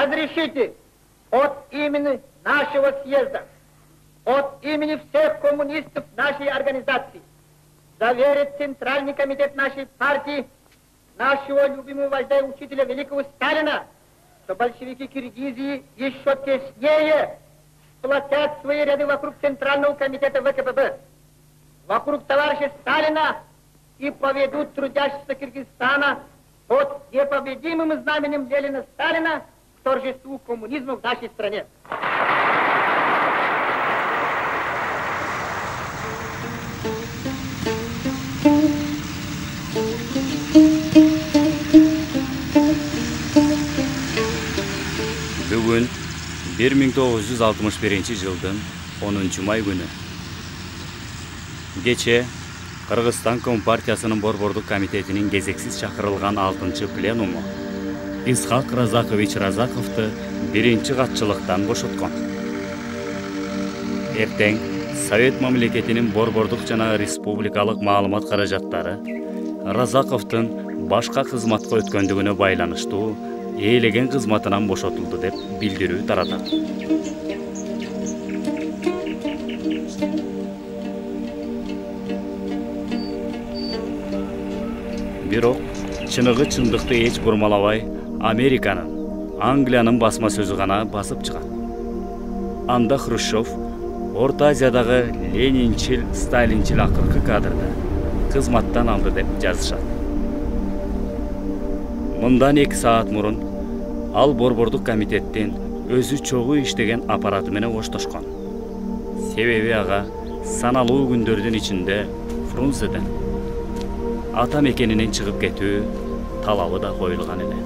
разрешите от имени нашего съезда, от имени всех коммунистов нашей организации заверить Центральный комитет нашей партии, нашего любимого вождя и учителя великого Сталина, что большевики Киргизии еще теснее сплотят свои ряды вокруг Центрального комитета ВКПБ, вокруг товарища Сталина и поведут трудящихся Киргизстана под непобедимым знаменем Ленина-Сталина к торжеству коммунизма в нашей стране. Бүгін 1961 жылдың 10 май күні. Кече Кыргызстан Компартиясынын Борбордук комитетинин кезексиз чакырылган 6-чы пленуму Исхак Разакович Разаковду биринчи катчылыктан бошоткон. Эртең Совет мамлекетинин борбордук жана республикалык маалымат каражаттары Разаковдун башка кызматка өткөндүгүнө байланыштуу ээлеген кызматынан бошотулду деп билдирүү таратат. Бирок чыныгы чындыкты эч бурмалабай Американын, Англиянын басма сөзү гана басып чыгат. Анда Хрущев Орта Азиядагы ленинчил, сталинчил акыркы кадрда кызматтан алды деп жазышат. Мындан 2 саат мурун ал борбордук комитеттин өзү чогуу иштеген аппараты менен коштошкон. Себеби ага саналуу күндөрдүн ичинде Фрунзеден ата мекенинен чыгып кетүү талабы да коюлган эле.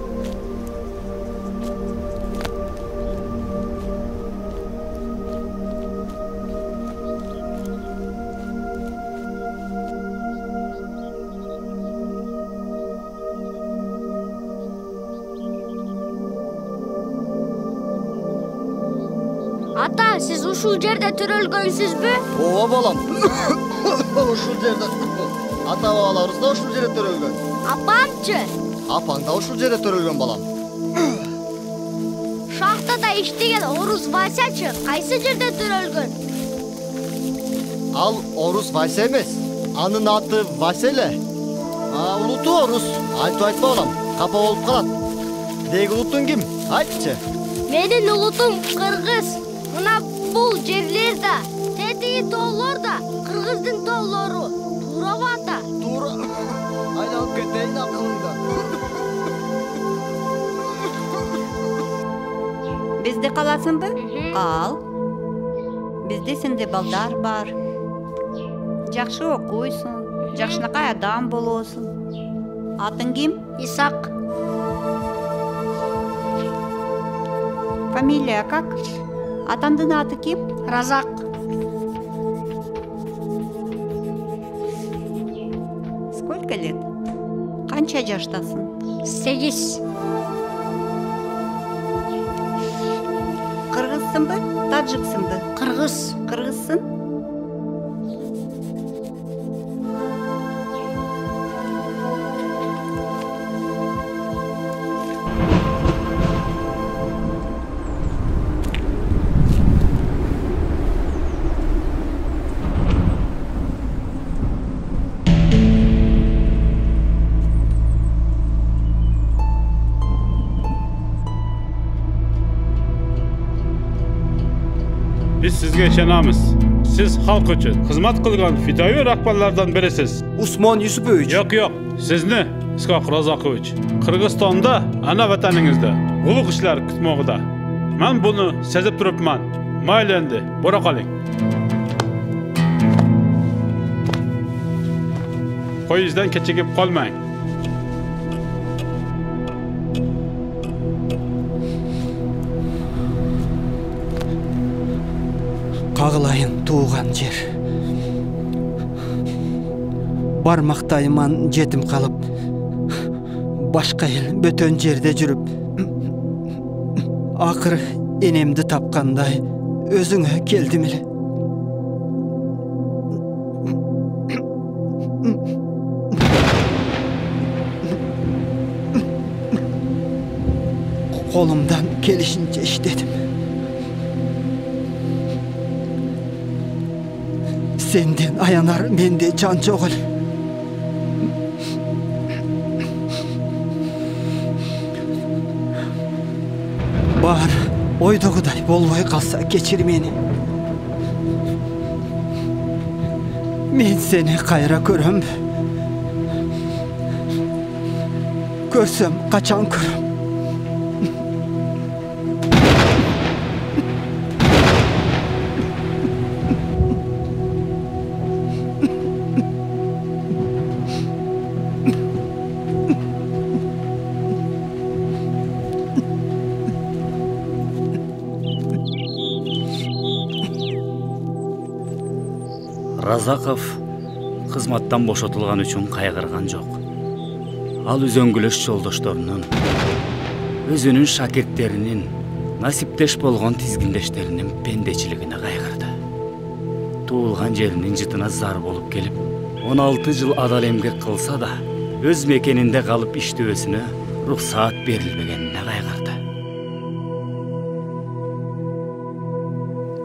Ата, сиз ушул жерде төрөлгөнсүзбү? Ооба балам. Ушул жерде. Ата бабаларыбыз да ушул жерде төрөлгөн. Апамчы? Апаң да ушул жерде төрөлгөн балам. Шахтада иштеген Орус Васячы кайсы жерде төрөлгөн? Ал Орус Вася эмес. Анын аты Вася эле. Улуту Орус. Айтып айтпа балам. Капа болуп калат. Деги улутуң ким? Айтчы. Менин улутум Кыргыз. Мына бул жерлерде, тетиги тоолорда Кыргыздын тоолору. Туурабы ата? Туура. Айланып кетейин акылыңдан. Бизде каласыңбы? Кал. Бизде сенде балдар бар. Жакшы окуйсуң, жакшынакай адам болосуң. Атың ким? Исак. Фамилия как? Атаңдын аты ким? Разак. Сколько лет? Канча жаштасың? 8. Кыргызсыңбы? Таджиксыңбы? Кыргыз. Кыргызсың? Biz sizge işenamiz. Siz halk üçün xizmat qilgan fidoyi rahbarlardan birisiz. Usmon Yusupovich. Yo'q, sizni Iskok Razakovich. Qirg'izistonda ana vataningizda ulug' ishlar kutmoqda. Men buni sezib turibman. Mayli endi, bora qoling. Poyezddan kechikib qolmang. Кагылайын тууган жер. Бармактайман жетим калып, башка эл бөтөн жерде жүрүп, акыры энемди тапкандай өзүңө келдим эле. Kolumdan gelişince işledim. Senden ayanar mende can çoğul. Bahar oyduğuday bolboy kalsa geçir beni. Men seni kayra görüm. Görsem kaçan görüm. Разаков кызматтан бошотулган үчүн кайгырган жок. Ал үзөңгүлөш жолдошторунун, өзүнүн шакирттеринин, насиптеш болгон тизгиндештеринин пендечилигине кайгырды. Туулган жеринин жытына зар болуп келип, 16 жыл адал эмгек кылса да, өз мекенинде калып иштөөсүнө рухсат берилбегенине кайгырды.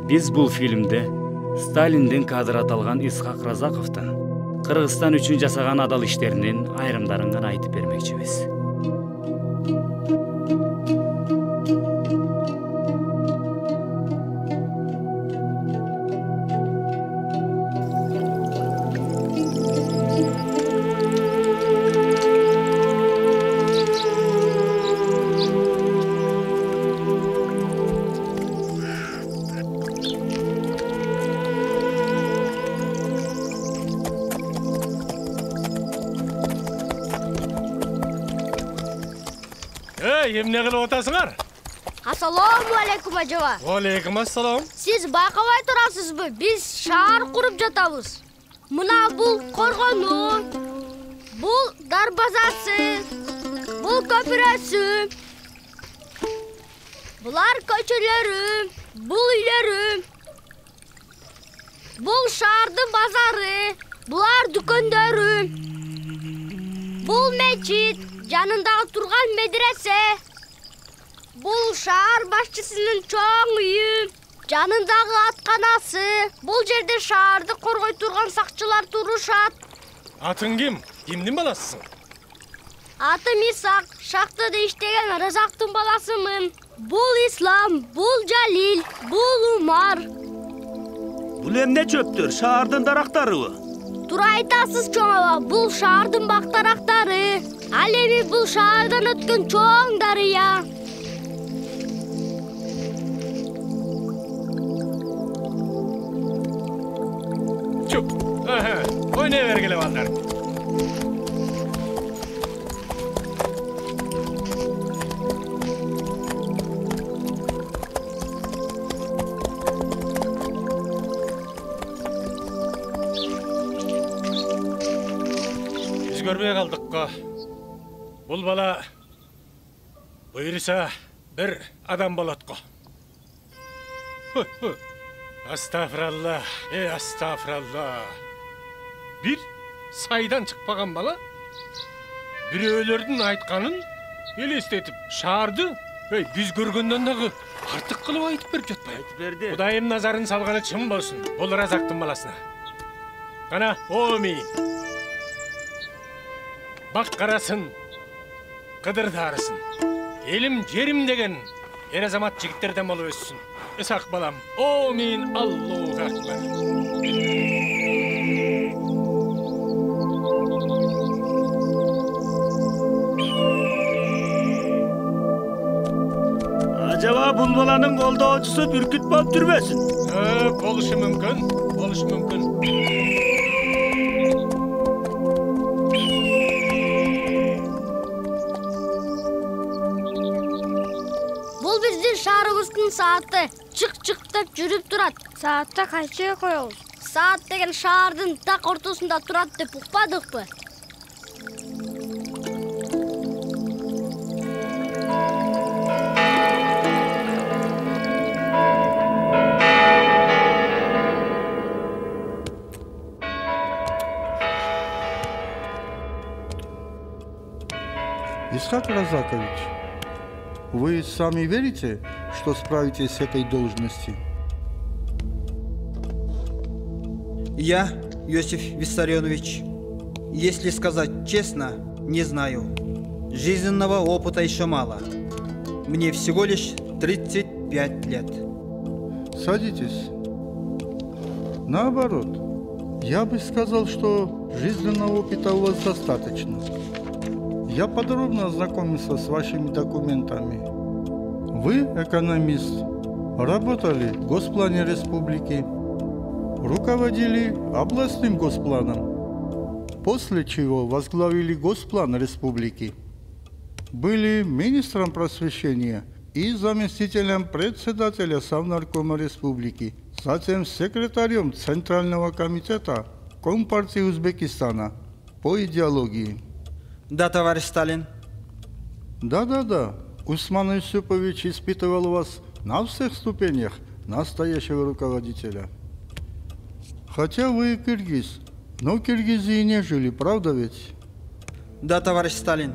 Биз бул фильмде Сталиндин кадр аталган Исхак Разаковдун Кыргызстан үчүн жасаган адал иштеринин айрымдарын гана айтып бермекчибиз. Эмне кылып атасыңар? Ассаламу алейкум ажаба. Алейкум ассалам. Сиз байкабай турасызбы? Биз шаар куруп жатабыз. Мына бул коргону, бул дарбазасы, бул көпүрөсү, булар көчөлөрү, бул үйлөрү, бул шаардын базары, булар дүкөндөрү, бул мечит, жанындагы турган медресе, бул шаар башчысынын чоң үйү, жанындагы атканасы, бул жерде шаарды коргой турган сакчылар турушат. Атың ким? Кимдин баласысың? Атым Исак, шахтада иштеген Разактын баласымын. Бул Ислам, бул Жалил, бул Умар. Бул эмне чөптөр? Шаардын дарактарыбы? Туура айтасыз чоң аба, бул шаардын бактарактары. Ал эми бул шаардан өткөн чоң дарыя. Чуп. Ойнай бергиле балдар. Биз көрбөй калдык го. Бул бала буйруса бир адам болот го. Астафиралла, астафиралла. Бир сайдан чыкпаган бала бирөөлөрдүн айтканын элестетип, шаарды биз көргөндөн дагы артык кылып айтып берип жатпайбы? Айтып берди. Кудайым назарын салганы чын болсун. Бул Разактын баласына. Кана, оми. Бак карасын, кыдыр дарысын. Элим, жерим деген эр азамат жигиттерден болуп өссүн. Исак балам, амин, Аллаху акбар. Acaba bul баланын колдоочусу бүркүт болуп жүрбөсүн? Болушу мүмкүн, болушу мүмкүн. Бул биздин шаарыбыздын сааты. Чык-чык деп жүрүп турат. Саатта кайчыга коебуз? Саат деген шаардын так ортосунда турат деп укпадыкпы? Исхак Разакович, Вы сами верите, что справитесь с этой должностью? Я, Иосиф Виссарионович, если сказать честно, не знаю. Жизненного опыта еще мало. Мне всего лишь 35 лет. Садитесь. Наоборот, я бы сказал, что жизненного опыта у вас достаточно. Я подробно ознакомился с вашими документами. Вы экономист, работали в Госплане Республики, руководили областным госпланом, после чего возглавили Госплан Республики. Были министром просвещения и заместителем председателя Совнаркома Республики, затем секретарем Центрального комитета Компартии Узбекистана по идеологии. Да, товарищ Сталин. Да. Усман Юсупович испытывал вас на всех ступенях настоящего руководителя. Хотя вы киргиз, но в Киргизии не жили, правда ведь? Да, товарищ Сталин.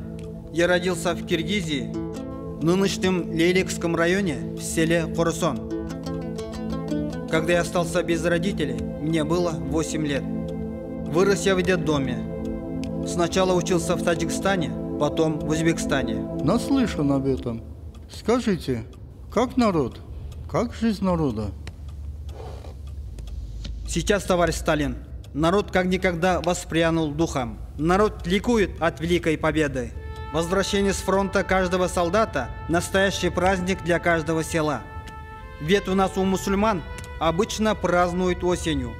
Я родился в Киргизии, в нынешнем Лейлекском районе, в селе Хорусон. Когда я остался без родителей, мне было 8 лет. Вырос я в детдоме. Сначала учился в Таджикистане, потом в Узбекистане. Наслышан об этом. Скажите, как народ? Как жизнь народа? Сейчас, товарищ Сталин, народ как никогда воспрянул духом. Народ ликует от великой победы. Возвращение с фронта каждого солдата – настоящий праздник для каждого села. Ведь у нас у мусульман обычно празднуют осенью.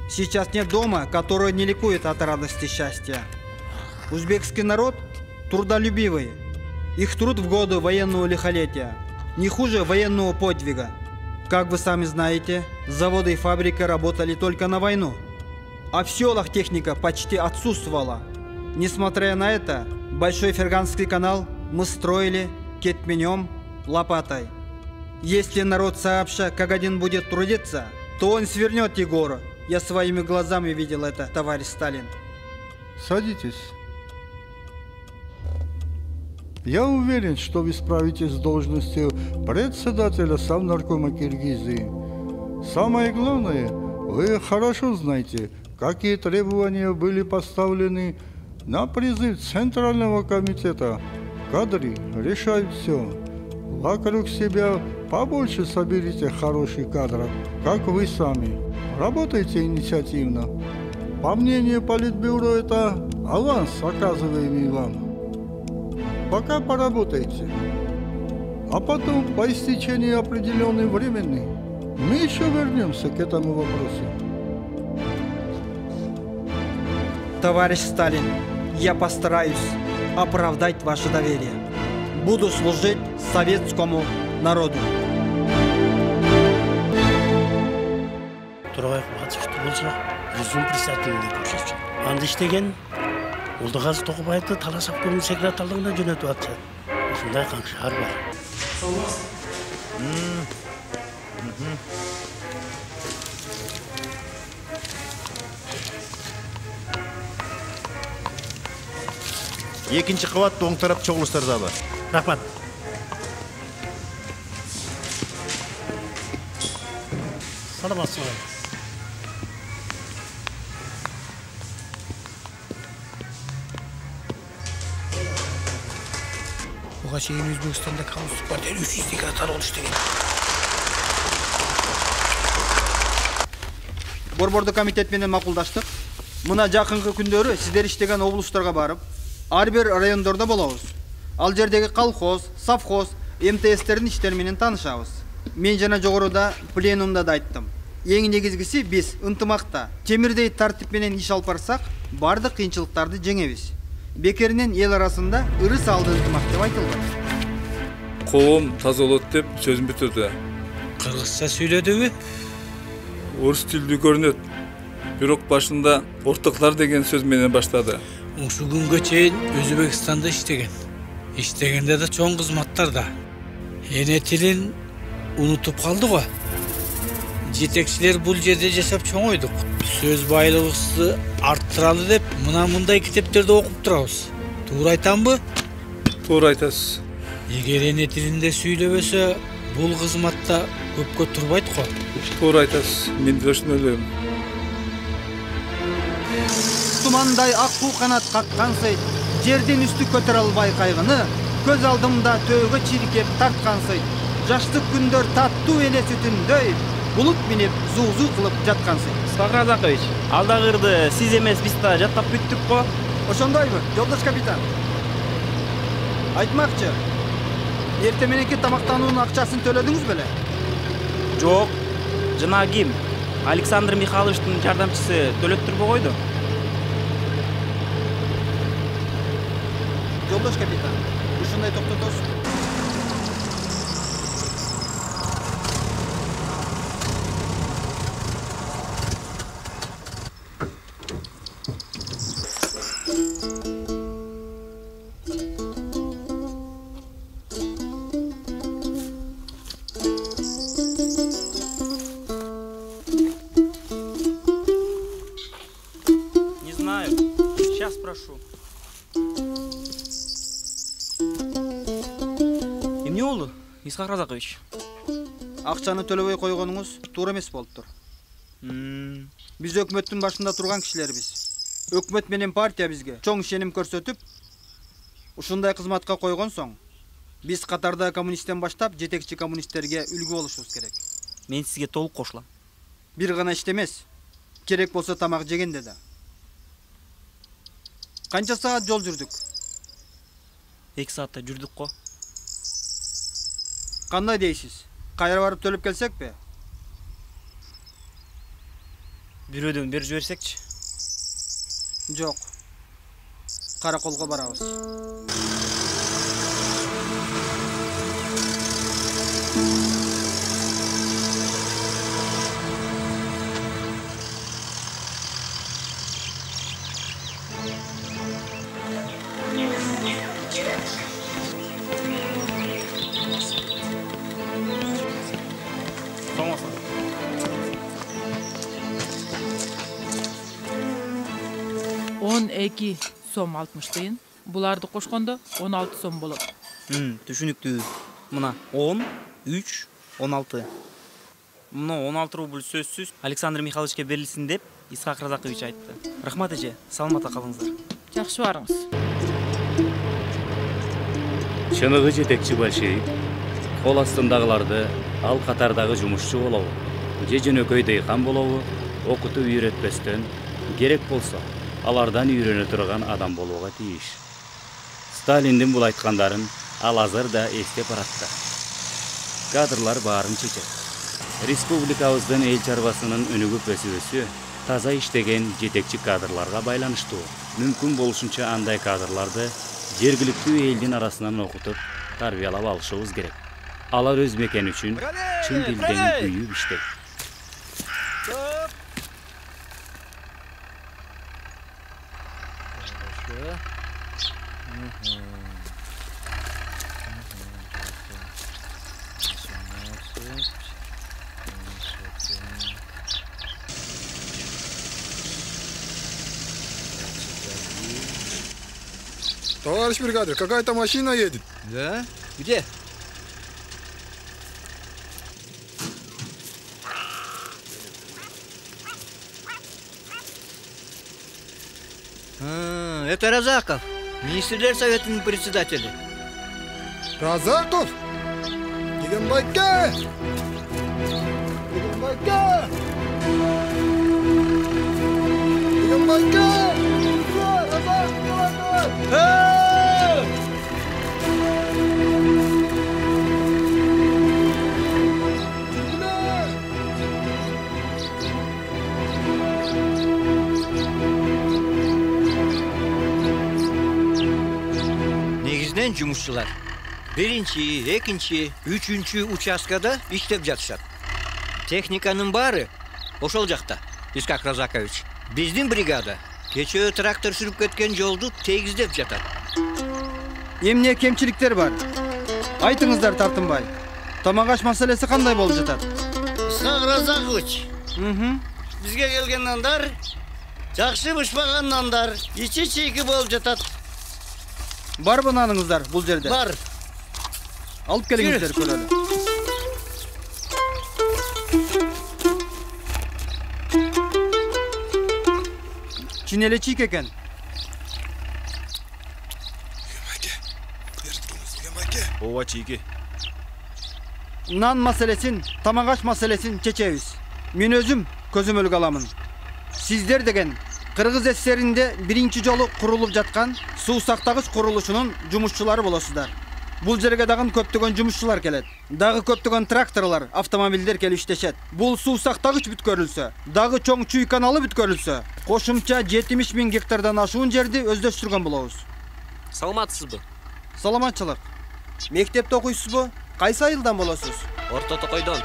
Сейчас нет дома, который не ликует от радости и счастья. Узбекский народ трудолюбивый. Их труд в годы военного лихолетия не хуже военного подвига. Как вы сами знаете, заводы и фабрики работали только на войну. А в селах техника почти отсутствовала. Несмотря на это, Большой Ферганский канал мы строили кетменем, лопатой. Если народ сообща как один будет трудиться, то он свернет Егора. Я своими глазами видел это, товарищ Сталин. Садитесь. Я уверен, что вы справитесь с должностью председателя Совнаркома Киргизии. Самое главное, вы хорошо знаете, какие требования были поставлены на призыв Центрального комитета. Кадры решают все. Вокруг себя побольше соберите хороших кадров, как вы сами. Работайте инициативно. По мнению Политбюро, это аванс, оказываемый вам. Пока поработайте. А потом, по истечении определенной времени, мы еще вернемся к этому вопросу. Товарищ Сталин, я постараюсь оправдать ваше доверие. Буду служить советскому народу. Турабаев Батышевті болса, жүзім председателіне көрсетші. Анды іштеген, Олдығазы Тоқыбаевты Талас обкомының секретарлығына жөнетіп атса. Осындай қаңшығар бар. Екінші қабатты оң тарап чоғылыстарда бар. Рахмат. Саламатсыз. Бұға шейін Өзбекстанда коммунистік партия 300 секретар ол іштеген. Борбордуу комитет менен макулдаштык. Мына жакынкы күндөрү сиздер иштеген облустарга барып, ар бир райондордо болобуз. Ал жердеги колхоз, совхоз, МТСтердин иштери менен таанышабыз. Мен жана жогоруда пленумда да айттым. Эң негизгиси биз ынтымакта, темирдей тартип менен иш алып барсак, бардык кыйынчылыктарды жеңебиз. Бекеринен эл арасында ырыс алды ынтымак деп айтылган. Коом таза болот деп сөзүн бүтүрдү. Кыргызча сүйлөдүбү? Орус тилдүү көрүнөт. Бирок башында ортоклар деген сөз менен баштады. Ушу күнгө чейин Өзбекстанда иштеген. Иштегенде да чоң кызматтарда. Эне тилин унутуп калды го. Жетекчилер бул жерде жашап чоңойдук. Сөз байлыгыбызды арттыралы деп мына мындай китептерди окуп турабыз. Туура айтамбы? Туура айтасыз. Эгер эне тилинде сүйлөбөсө, бул кызматта көпкө турбайт го. Туура айтасыз. Мен да ошондой ойлойм. Тумандай аккуу канат каккансый, жерден үстү көтөрө албай кайгыны, көз алдымда төөгө чиркеп тарткансый. Жаштык күндөр таттуу эле сүтүндөй, булут минип зуу-зуу кылып жаткансый. Исхак Разакович, алдагырды сиз эмес биз да жаттап бүттүк го. Ошондойбу, жолдош капитан. Айтмакчы, эрте мененки тамактануунун акчасын төлөдүңүз беле? Жок. Жана ким? Александр Михайловичтин жардамчысы төлөп турбогойду. Жолдош капитан, ушундай токтотосуз. Не знаю. Сейчас спрошу. Эмне болду, Исхак Разакович? Акчаны төлөбөй койгонуңуз туура эмес болуптур. Биз өкмөттүн башында турган кишилербиз. Өкмөт менен партия бизге чоң ишеним көрсөтүп, ушундай кызматка койгон соң, биз катарда коммунисттен баштап жетекчи коммунисттерге үлгү болушубуз керек. Мен сизге толук кошулам. Бир гана иште эмес, керек болсо тамак жегенде да. Канча саат жол жүрдүк? 2 саатта жүрдүк го. Кандай дейсиз? Кайра барып төлөп келсекпи? Бирөөдөн бери жиберсекчи? Жок. Караколго барабыз. Соңосын. Он 2 сом 60 тыйын. Буларды кошкондо 16 сом болот. Түшүнүктүү. Мына 10, 3, 16. Мына 16 рубль сөзсүз Александр Михайловичке берилсин деп Исхак Разакович айтты. Рахмат эже, саламатта калыңыздар. Жакшы барыңыз. Чыныгы жетекчи большевик кол астындагыларды ал катардагы жумушчу болобу, же жөнөкөй дыйкан болобу, окутуп үйрөтпөстөн, керек болсо алардан үйрөнө турган адам болууга тийиш. Сталиндин бул айткандарын ал азыр да эстеп баратты. Кадрлар баарын чечет. Республикабыздын эл чарбасынын өнүгүп өсүүсү таза иштеген жетекчи кадрларга байланыштуу. Мүмкүн болушунча андай кадрларды жергиликтүү элдин арасынан окутуп, тарбиялап алышыбыз керек. Алар өз мекен үчүн чын дилден күйүп иштейт. Товарищ бригадир, какая-то машина едет. Да? Где? Это Разаков, Министрлер Советінің председателі. Разаков? Дегенбайке! Дегенбайке! Дегенбайке! Негізден жұмысшылар биринчи, экинчи, үчүнчү участкада иштеп жатышат. Техниканын баары ошол жакта. Исхак Разакович, биздин бригада кечээ трактор сүрүп кеткен жолду тегиздеп жатат. Эмне кемчиликтер бар? Айтыңыздар, тартынбай. Тамак аш маселеси кандай болуп жатат? Исхак Разакович, бизге келген нандар жакшы бышпаган нандар, ичи чийки болуп жатат. Барбы наныңыздар бул жерде? Бар. Алып келиңиздер көрөлү. Чын эле чийик экен. Ооба чийки. Нан маселесин, тамак аш маселесин чечебиз. Мен өзүм көзөмөлгө аламын. Сиздер деген Кыргыз ССРинде биринчи жолу курулуп жаткан суу сактагыч курулушунун жумушчулары болосуздар. Бул жерге дагы көптөгөн жумушчулар келет. Дагы көптөгөн тракторлор, автомобилдер келип иштешет. Бул суу сактагыч бүткөрүлсө, дагы чоң Чүй каналы бүткөрүлсө, кошумча 70 000 гектардан ашуун жерди өздөштүргөн болобуз. Саламатсызбы? Саламатчылык. Мектепте окуйсузбу? Кайсы айылдан болосуз? Орто Токойдон.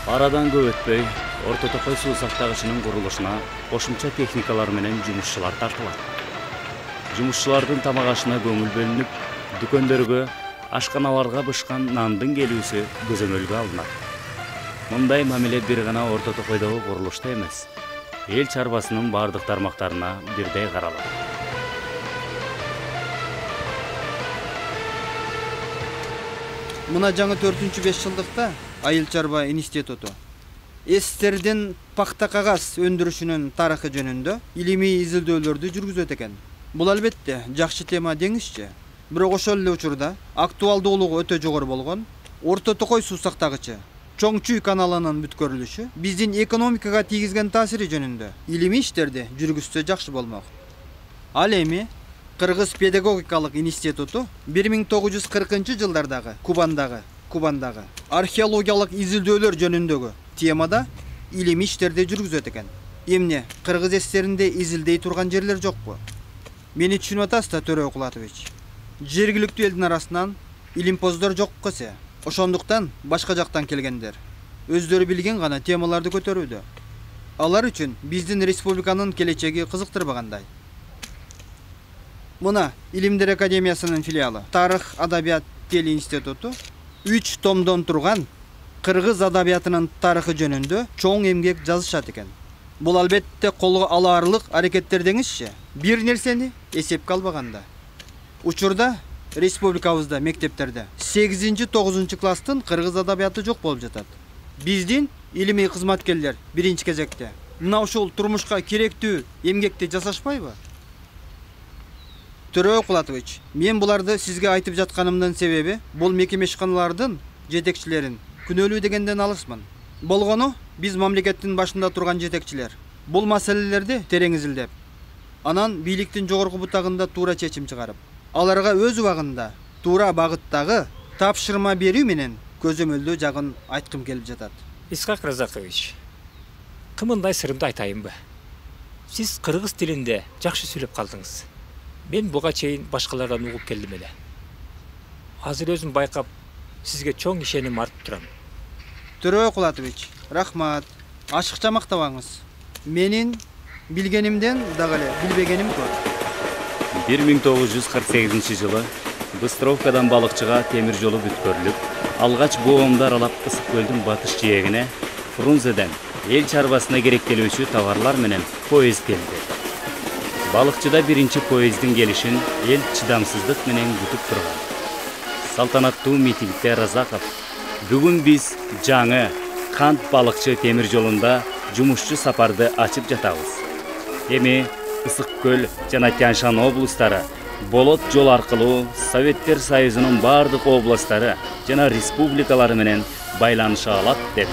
Арадан көп өтпөй, Орто Токой суу сактагычынын курулушуна кошумча техникалар менен жумушчулар тартылат. Жумушчулардын тамак ашына көңүл бөлүнүп, дүкөндөргө, ашканаларга бышкан нандын келүүсү көзөмөлгө алынат. Мындай мамиле бир гана Орто Токойдогу курулушта эмес, эл чарбасынын бардык тармактарына бирдей каралат. Мына жаңы 4-5 жылдыкта Айыл чарба институту СССРдин пахта кагаз өндүрүшүнүн тарыхы жөнүндө илимий изилдөөлөрдү жүргүзөт экен. Бул албетте жакшы тема деңизчи. Бирок ошол эле учурда актуалдуулугу өтө жогору болгон Орто Токой суу сактагычы, Чоң Чүй каналынын бүткөрүлүшү биздин экономикага тийгизген таасири жөнүндө илимий иштерди жүргүзсө жакшы болмок. Ал эми Кыргыз педагогикалык институту 1940 жылдардагы Кубандагы археологиялык изилдөөлөр жөнүндөгү темада илимий иштерди жүргүзөт экен. Эмне Кыргыз ССРинде изилдей турган жерлер жокпу? Мени түшүнүп атасыз да, Төрө Окулатович. Жергиликтүү элдин арасынан илимпоздор жок кесе. Ошондуктан башка жактан келгендер өздөрү билген гана темаларды көтөрүүдө. Алар үчүн биздин республиканын келечеги кызыктырбагандай. Мына Илимдер академиясынын филиалы Тарых адабият телеинституту 3 томдон турган Кыргыз адабиятынын тарыхы жөнүндө чоң эмгек жазышат экен. Бул албетте колго алаарлык аракеттер деңизчи. Бир нерсени эсепке албаганда. Учурда республикабызда мектептерде 8-9 класстын кыргыз адабияты жок болуп жатат. Биздин илимий кызматкерлер биринчи кезекте мына ушул турмушка керектүү эмгекти жасашпайбы? Төрө Окулатович, мен буларды сизге айтып жатканымдын себеби бул мекемешканалардын жетекчилерин күнөөлүү дегенден алысмын. Болгону биз мамлекеттин башында турган жетекчилер бул маселелерди терең изилдеп, анан бийликтин жогорку бутагында туура чечим чыгарып, аларга өз убагында туура багыттагы тапшырма берүү менен көзөмөлдөө жагын айткым келип жатат. Исхак Разакович, кымындай сырымды айтайынбы? Сиз кыргыз тилинде жакшы сүйлөп калдыңыз. Мен буга чейин башкалардан угуп келдим эле. Азыр өзүм байкап, сизге чоң ишеним артып турам. Төрө Окулатович, рахмат. Ашыкча мактабаңыз. Менин билгенимден дагы эле билбегеним көп. 1948 жылы Быстровкадан балыкчыга темир жолу бүткөрүлүп, алгач боомду аралап Ысык көлдүн батыш жээгине Фрунзеден эл чарбасына керектелүүчү товарлар менен поезд келди. Балыкчыда биринчи поездин келишин эл чыдамсыздык менен күтүп турган. Салтанаттуу митингде Разаков: "Бүгүн биз жаңы Кант балыкчы темир жолунда жумушчу сапарды ачып жатабыз. Эми Ысык көл жана Тянь-Шань облустары болот жол аркылуу Советтер Союзунун бардык областтары жана республикалары менен байланыша алат" деди.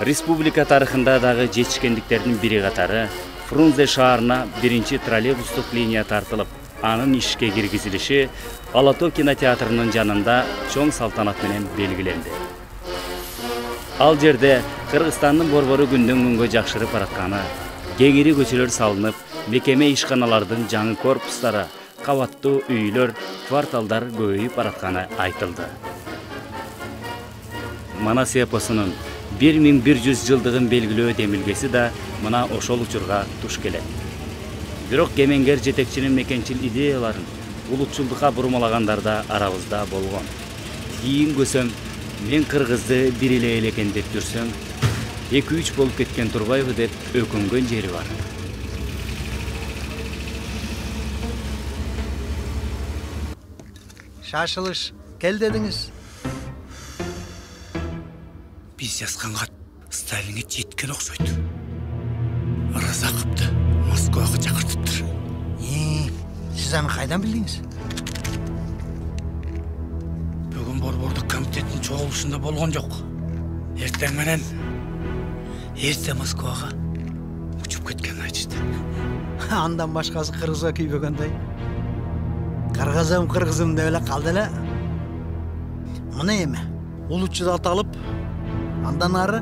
Республика тарыхында дагы жетишкендиктердин бири катары Фрунзе шаарына биринчи троллейбустук линия тартылып, анын ишке киргизилиши Ала Тоо кинотеатрынын жанында чоң салтанат менен белгиленди. Ал жерде Кыргызстандын борбору күндөн күнгө жакшырып баратканы, кеңири көчөлөр салынып, мекеме ишканалардын жаңы корпустары, кабаттуу үйлөр, кварталдар көбөйүп баратканы айтылды. Манас эпосунун 1100 жылдыгын белгилөө демилгеси да мына ошол учурга туш келет. Бирок кемеңгер жетекчинин мекенчил идеяларын улутчулдукка бурмалагандар да арабызда болгон. Кийин көсөм, мен кыргызды бир эле экен деп жүрсөм, 2-3 болуп кеткен турбайбы деп өкүнгөн жери бар. шашылыш кел дедіңіз. Біз жазған хат Сталинге жеткен ұқсайды. Разақовты Москваға шақыртыптыр. Сіз аны қайдан білдіңіз? Бүгін Борбордық комитеттің чоғылышында болған жоқ. Ертең менен ерте Москваға ұшып кеткен айтышты. Андан башқасы қырғызға күйбегендай. Қырғызым деп эле қалды эле. Мына эми улутчуду аталып, андан ары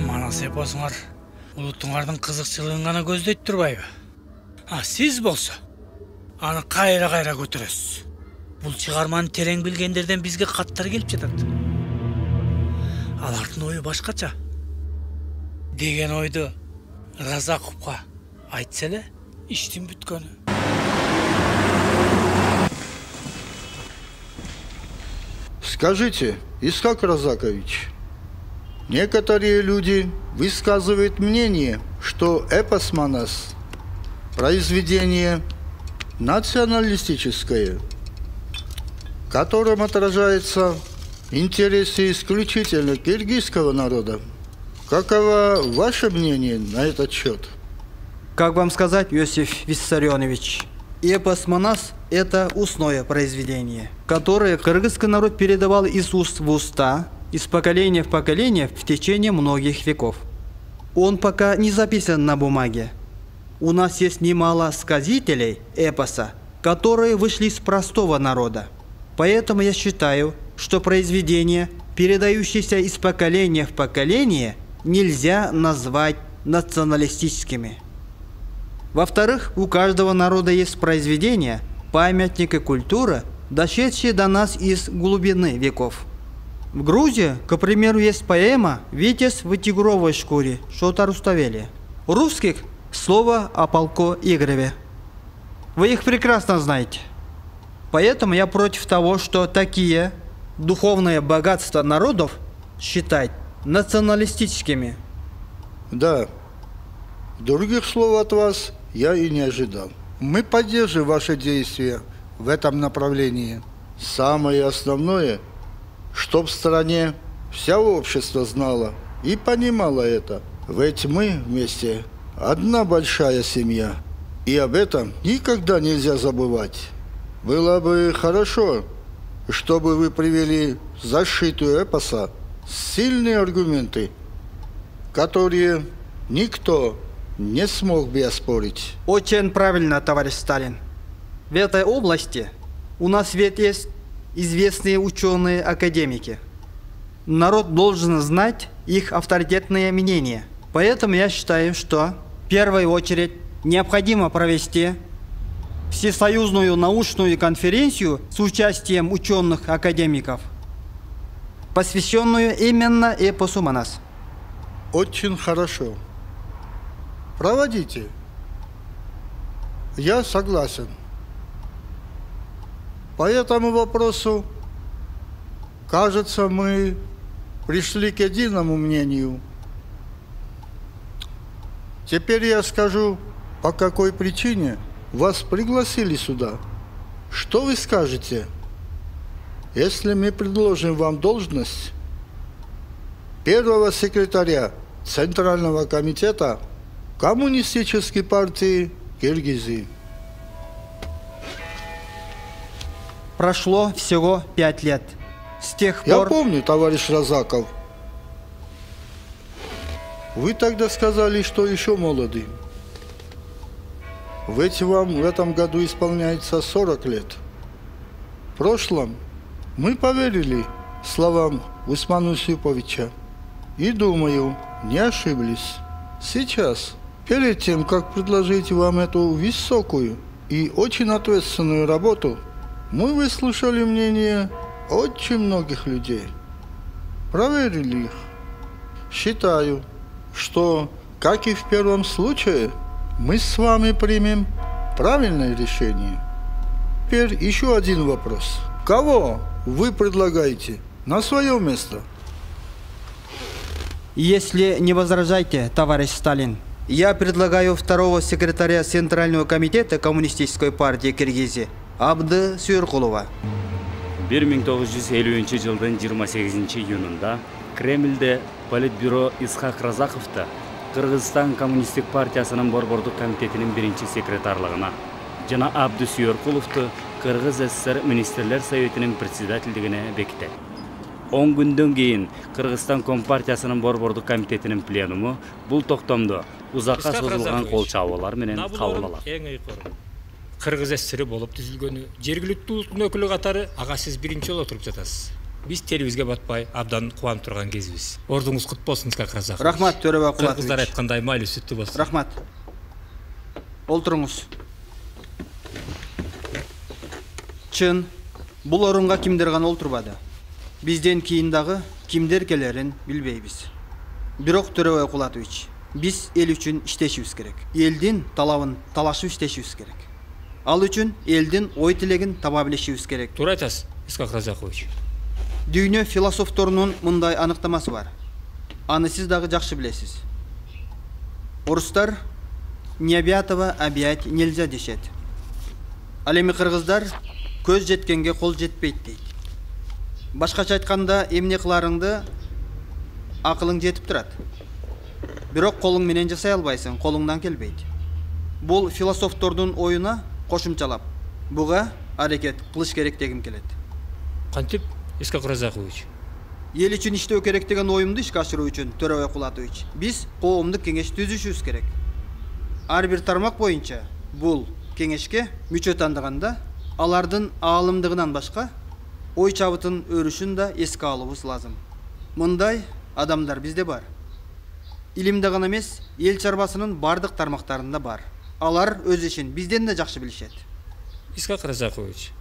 манас эпосуңар улутуңардын кызыкчылыгын гана көздөйт турбайбы? Сиз болсо аны кайра көтөрөсүз. Бул чыгарманы терең билгендерден бизге каттар келип жатат. Алардын ою башкача деген ойду Разаковго айтса эле иштин бүткөнү. Скажите, Исхак Разакович, некоторые люди высказывают мнение, что эпос «Манас» произведение националистическое, в котором отражаются интересы исключительно киргизского народа. Каково ваше мнение на этот счет? Как вам сказать, Иосиф Виссарионович, эпос «Манас» – это устное произведение, которое кыргызский народ передавал из уст в уста, из поколения в поколение в течение многих веков. Он пока не записан на бумаге. У нас есть немало сказителей эпоса, которые вышли из простого народа. Поэтому я считаю, что произведения, передающиеся из поколения в поколение, нельзя назвать националистическими. Во-вторых, у каждого народа есть произведения, памятник и культура, дошедшие до нас из глубины веков. В Грузии, к примеру, есть поэма «Витязь в тигровой шкуре» Шота Руставели. У русских слово о полку Игореве. Вы их прекрасно знаете. Поэтому я против того, что такие духовные богатства народов считать националистическими. Да, других слов от вас я и не ожидал. Мы поддерживаем ваши действия в этом направлении. Самое основное, чтоб в стране вся общество знало и понимало это. Ведь мы вместе одна большая семья. И об этом никогда нельзя забывать. Было бы хорошо, чтобы вы привели защиту эпоса сильные аргументы, которые никто не смог бы оспорить. Очень правильно, товарищ Сталин. В этой области у нас ведь есть известные ученые-академики. Народ должен знать их авторитетные мнения. Поэтому я считаю, что в первую очередь необходимо провести всесоюзную научную конференцию с участием ученых-академиков, посвященную именно эпосу «Манас». Очень хорошо. Проводите. Я согласен. По этому вопросу, кажется, мы пришли к единому мнению. Теперь я скажу, по какой причине вас пригласили сюда. Что вы скажете, если мы предложим вам должность первого секретаря Центрального комитета Коммунистической партии Киргизии? Прошло всего 5 лет. С тех пор... Я помню, товарищ Разаков. Вы тогда сказали, что еще молоды. Ведь вам в этом году исполняется 40 лет. В прошлом мы поверили словам Усмана Юсуповича. И, думаю, не ошиблись. Сейчас, перед тем, как предложить вам эту высокую и очень ответственную работу, мы выслушали мнение очень многих людей. Проверили их. Считаю, что, как и в первом случае, мы с вами примем правильное решение. Теперь еще один вопрос. Кого вы предлагаете на свое место? Если не возражаете, товарищ Сталин, я предлагаю второго секретаря Центрального комитета Коммунистической партии Киргизии Абды Сүйөркулова. 1950 жылдын 28 июнунда Кремльде Политбюро Исхак Разаковты Кыргызстан Коммунисттик партиясынын борбордук комитетинин биринчи секретарлыгына жана Абды Сүйөркуловду Кыргыз СССР Министрлер Советинин председательдигине бекитет. 10 күндөн кийин Кыргызстан Компартиясынын борбордук комитетинин пленуму бул токтомду узакка созулган кол чабуулар менен кабыл алат. Кыргыз СССР болуп түзүлгөнү жергиликтүү улуттун өкүлү катары ага сиз биринчи жолу отуруп жатасыз. Биз телибизге батпай абдан кубанып турган кезибиз. Ордуңуз кут болсун, Исхак Разакович. Рахмат, Төрөбай Кулатович. Кыргыздар айткандай майлы сүттүү болсун. Рахмат. Олтуруңуз. Чын, бул орунга кимдер гана олтурбады. Бизден кийин дагы кимдер келерин билбейбиз. Бирок Төрөбай Кулатович, биз эл үчүн иштешибиз керек. Элдин талабын талашып иштешибиз керек. Ал үчүн элдин ой тилегин таба билишибиз керек. Туура айтасыз, Исхак Разакович. Дүйнө философторунун мындай аныктамасы бар. Аны сиз дагы жакшы билесиз. Орустар необъятого объять нельзя дешет. Ал эми кыргыздар көз жеткенге кол жетпейт дейт. Башкача айтканда, эмне кыларыңды акылың жетип турат. Бирок колуң менен жасай албайсың, колуңдан келбейт. Бул философтордун оюна кошумчалап, буга аракет кылыш керек дегим келет. Кантип, Исхак Разакович? Ел үчүн иштөө керек деген оюмду ишке ашыруу үчүн, Төрөбай Кулатович, биз коомдук кеңеш түзүшүбүз керек. Ар бир тармак боюнча бул кеңешке мүчө тандаганда, алардын аалымдыгынан башка ой чабытын өрүшүн да эске алуубуз лазым. Мындай адамдар бизде бар. Илимде гана эмес, эл чарбасынын бардык тармактарында бар. Алар өз ишин бизден да жакшы билишет. Исхак Разакович,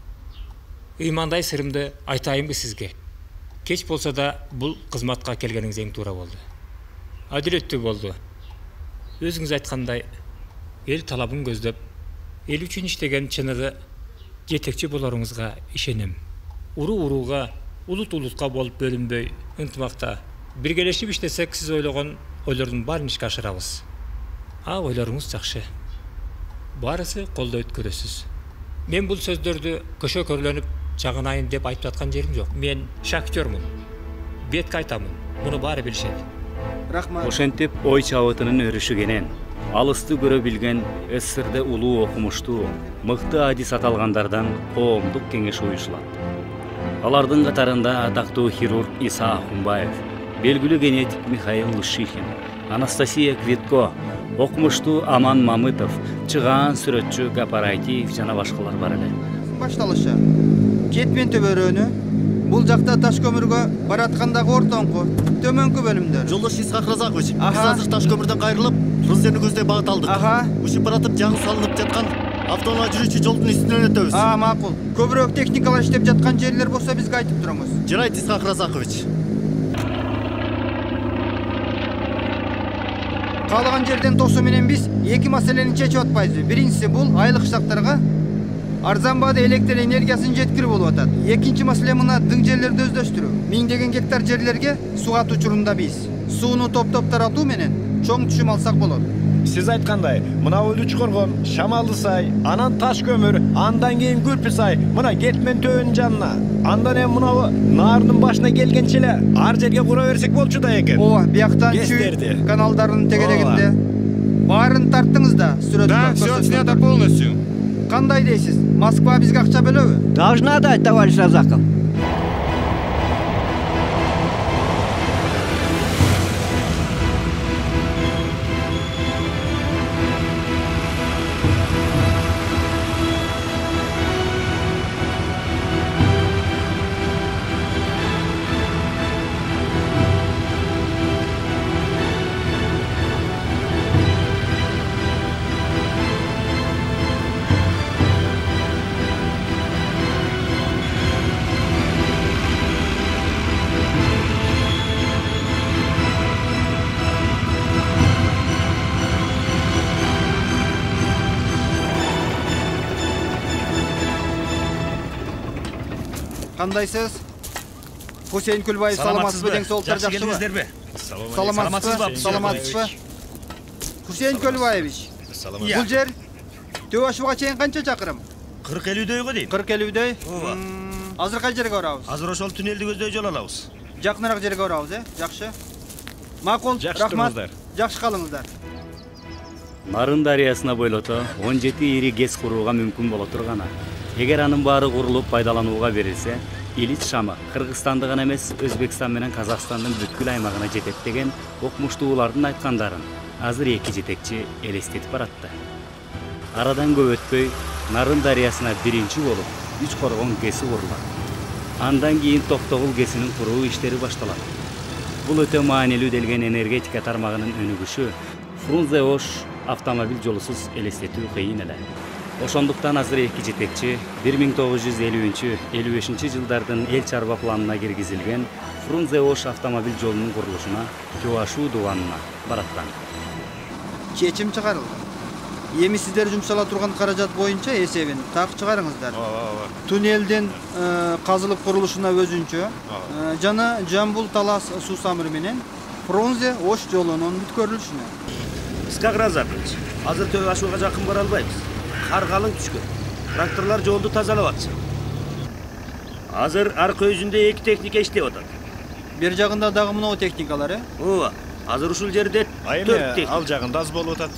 ыймандай сырымды айтайынбы сизге. Кеч болса да бул кызматка келгениңиз эң туура болду. Адилеттүү болду. Өзүңүз айткандай, эл талабын көздөп, эл үчүн иштеген чыныгы жетекчи болоруңузга ишенем. Уруу-урууга, улут-улутка болуп бөлүнбөй, ынтымакта биргелешип иштесек, сиз ойлогон ойлордун баарын ишке ашырабыз. Ойлоруңуз жакшы. Барысы колдойт көрөсүз. Мен бул сөздөрдү көшө көрлөнүп чагынайын деп айтып аткан жерим жок. Мен шахтёрмун. Бетке айтамын. Муну баары билишет. Рахмат. Ошентип ой чабытынын өрүшүгенен алысты көрө билген СССРде улуу окумуштуу, мыкты адис аталгандардан коомдук кеңеш уюшулат. Алардын катарында атактуу хирург Иса Ахунбаев, белгилүү генетик Михаил Лушихин, Анастасия Квитко, окумуштуу Аман Мамытов, чыгаан сүрөтчү Гапарайтиев жана башкалар бар эле. Башталышы. Кетмен төбөрөнү бул жакта таш көмүргө бараткандагы ортоңку төмөнкү бөлүмдөр. Жолдош Исхак Разакович, биз азыр таш көмүрдөн кайрылып, Фрунзени көздөй багыт алдык. Учуп баратып жаңы салынып жаткан автоунаа жүрүүчү жолдун үстүнөн өтөбүз. Макул. Көбүрөөк техникалар иштеп жаткан жерлер болсо бизге айтып туруңуз. Жарайт, Исхак Разакович. Каалаган жерден тосуу менен биз эки маселени чечип атпайбызбы. Биринчиси бул айлык штаттарга арзан баада электр энергиясын жеткирип болуп атат. Экинчи маселе мына дың жерлерди өздөштүрүү. Миңдеген гектар жерлерге суу атуу учурунда биз сууну топ-топ таратуу менен чоң түшүм алсак болот. Сиз айткандай, мына Өлүч коргон, Шамалды сай, анан Таш көмүр, андан кийин Күрпү сай, мына Кетмен төбөнүн жанына. Андан эми мына Наардын башына келгенче эле ар жерге кура берсек болчу да экен. Ооба, бияктан чүй каналдардын тегерегинде. Баарын тарттыңыз да, сүрөткө. Да, всё снято полностью. Кандай дейсиз? Москва бизге акча бөлөбү? Должна дать, товарищ Разаков. Кандайсыз? Хусейн Күлбаев, саламатсызбы? Дең соолуктар жакшыбы? Саламатсызбы? Саламатсызбы? Хусейн Күлбаевич, бул жер Төбашыбга чейин канча чакырым? 40-50 дейм. 40-50? Ооба. Азыр кай жерге барабыз? Азыр ошол түнелди көздөй жол алабыз. Жакыныраак жерге барабыз, Жакшы. Макул, рахмат. Жакшы калыңыздар. Нарын дарыясына бойлото 17 ири ГЭС курууга мүмкүн боло турганы. Эгер анын баары курулуп пайдаланууга берилсе, Илич шамы Кыргызстанды гана эмес, Өзбекстан менен Казакстандын бүткүл аймагына жетет деген окмуштуулардын айткандарын азыр эки жетекчи элестетип баратты. Арадан көп өтпөй Нарын дарыясына биринчи болуп 3 коргон ГЭСи курулат. Андан кийин Токтогул ГЭСинин куруу иштери башталат. Бул өтө маанилүү делген энергетика тармагынын өнүгүшү Фрунзе-Ош автомобиль жолусуз элестетүү кыйын эле. Ошондуктан азыр эки жетекчи 1950-55 жылдардын эл чарба планына киргизилген Фрунзе-Ош автомобиль жолунун курулушуна Кюашу дубанына бараткан. Чечим чыгарылды. Эми сиздер жумшала турган каражат боюнча эсебин так чыгарыңыздар. Туннелдин казылып курулушуна өзүнчө жана Жамбул Талас суу самыры менен Фрунзе-Ош жолунун бүткөрүлүшүнө. Искак Разакович, азыр Төө Ашууга жакын бара албайбыз. Кар калың түшкөн. Тракторлор жолду тазалап атышат. Азыр арка өзүндө 2 техника иштеп атат. Бер жагында дагы мына техникалар, Ооба. Азыр ушул жерде 4 техника. Ал жагында аз болуп атат.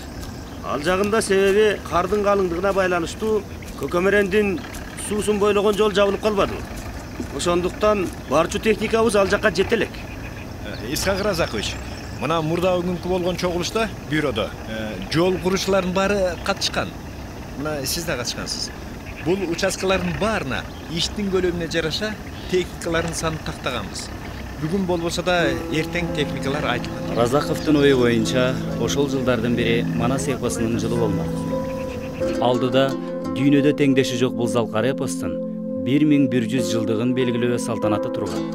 Ал жагында себеби кардын калыңдыгына байланыштуу Көкөмөрөндүн суусун бойлогон жол жабылып калбады. Ошондуктан барчу техникабыз ал жакка жете элек. Искак Разакович, мына мурда бүгүнкү болгон чогулушта бюродо жол курушчулардын баары катышкан. Мына сиз да катышкансыз. Бул участкалардын баарына иштин көлөмүнө жараша техникалардын санын тактаганбыз. Бүгүн болбосо да эртең техникалар айтылат. Разаковдун ою боюнча ошол жылдардын бири Манас эпосунун жылы болмок. Алдыда дүйнөдө теңдеши жок бул залкар эпостун 1100 жылдыгын белгилөө салтанаты турган.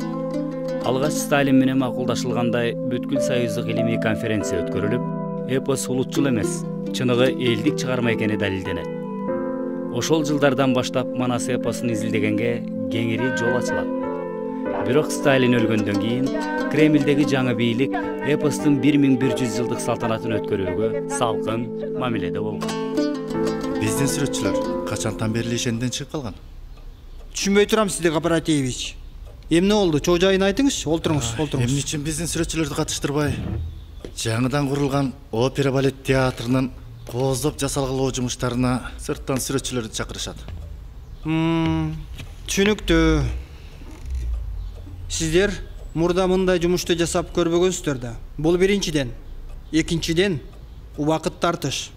Алгач Сталин менен макулдашылгандай бүткүл союздук илимий конференция өткөрүлүп, эпос улутчул эмес, чыныгы элдик чыгарма экени далилденет. Ошол жылдардан баштап Манас эпосун изилдегенге кеңири жол ачылат. Бирок Сталин өлгөндөн кийин Кремлдеги жаңы бийлик эпостун 1100 жылдык салтанатын өткөрүүгө салкын мамиледе болгон. Биздин сүрөтчүлөр качантан бери ишенден чыгып калган? Түшүнбөй турам сизди, Капаратеевич. Эмне болду? Чоо жайын айтыңызчы. Олтуруңуз. Эмне үчүн биздин сүрөтчүлөрдү катыштырбай жаңыдан курулган опера балет театрынын кооздоп жасалгылоо жумуштарына сырттан сүрөтчүлөрдү чакырышат? Түшүнүктүү. Сиздер мурда мындай жумушту жасап көрбөгөнсүздөр да. Бул биринчиден. Экинчиден убакыт тартыш.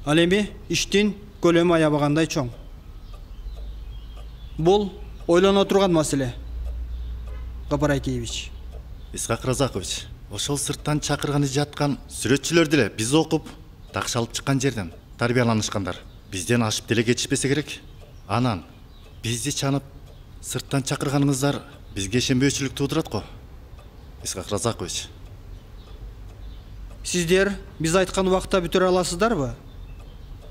Ал эми иштин көлөмү аябагандай чоң. Бул ойлоно турган маселе. Капаратеевич. Искак Разакович, ошол сырттан чакырганы жаткан сүрөтчүлөр деле биз окуп, такшалып чыккан жерден тарбияланышкандар. Бизден ашып деле кетишпесе керек. Анан бизди чанып сырттан чакырганыңыздар бизге ишенбөөчүлүк туудурат го. Искак Разакович. Сиздер биз айткан убакта бүтүрө аласыздарбы?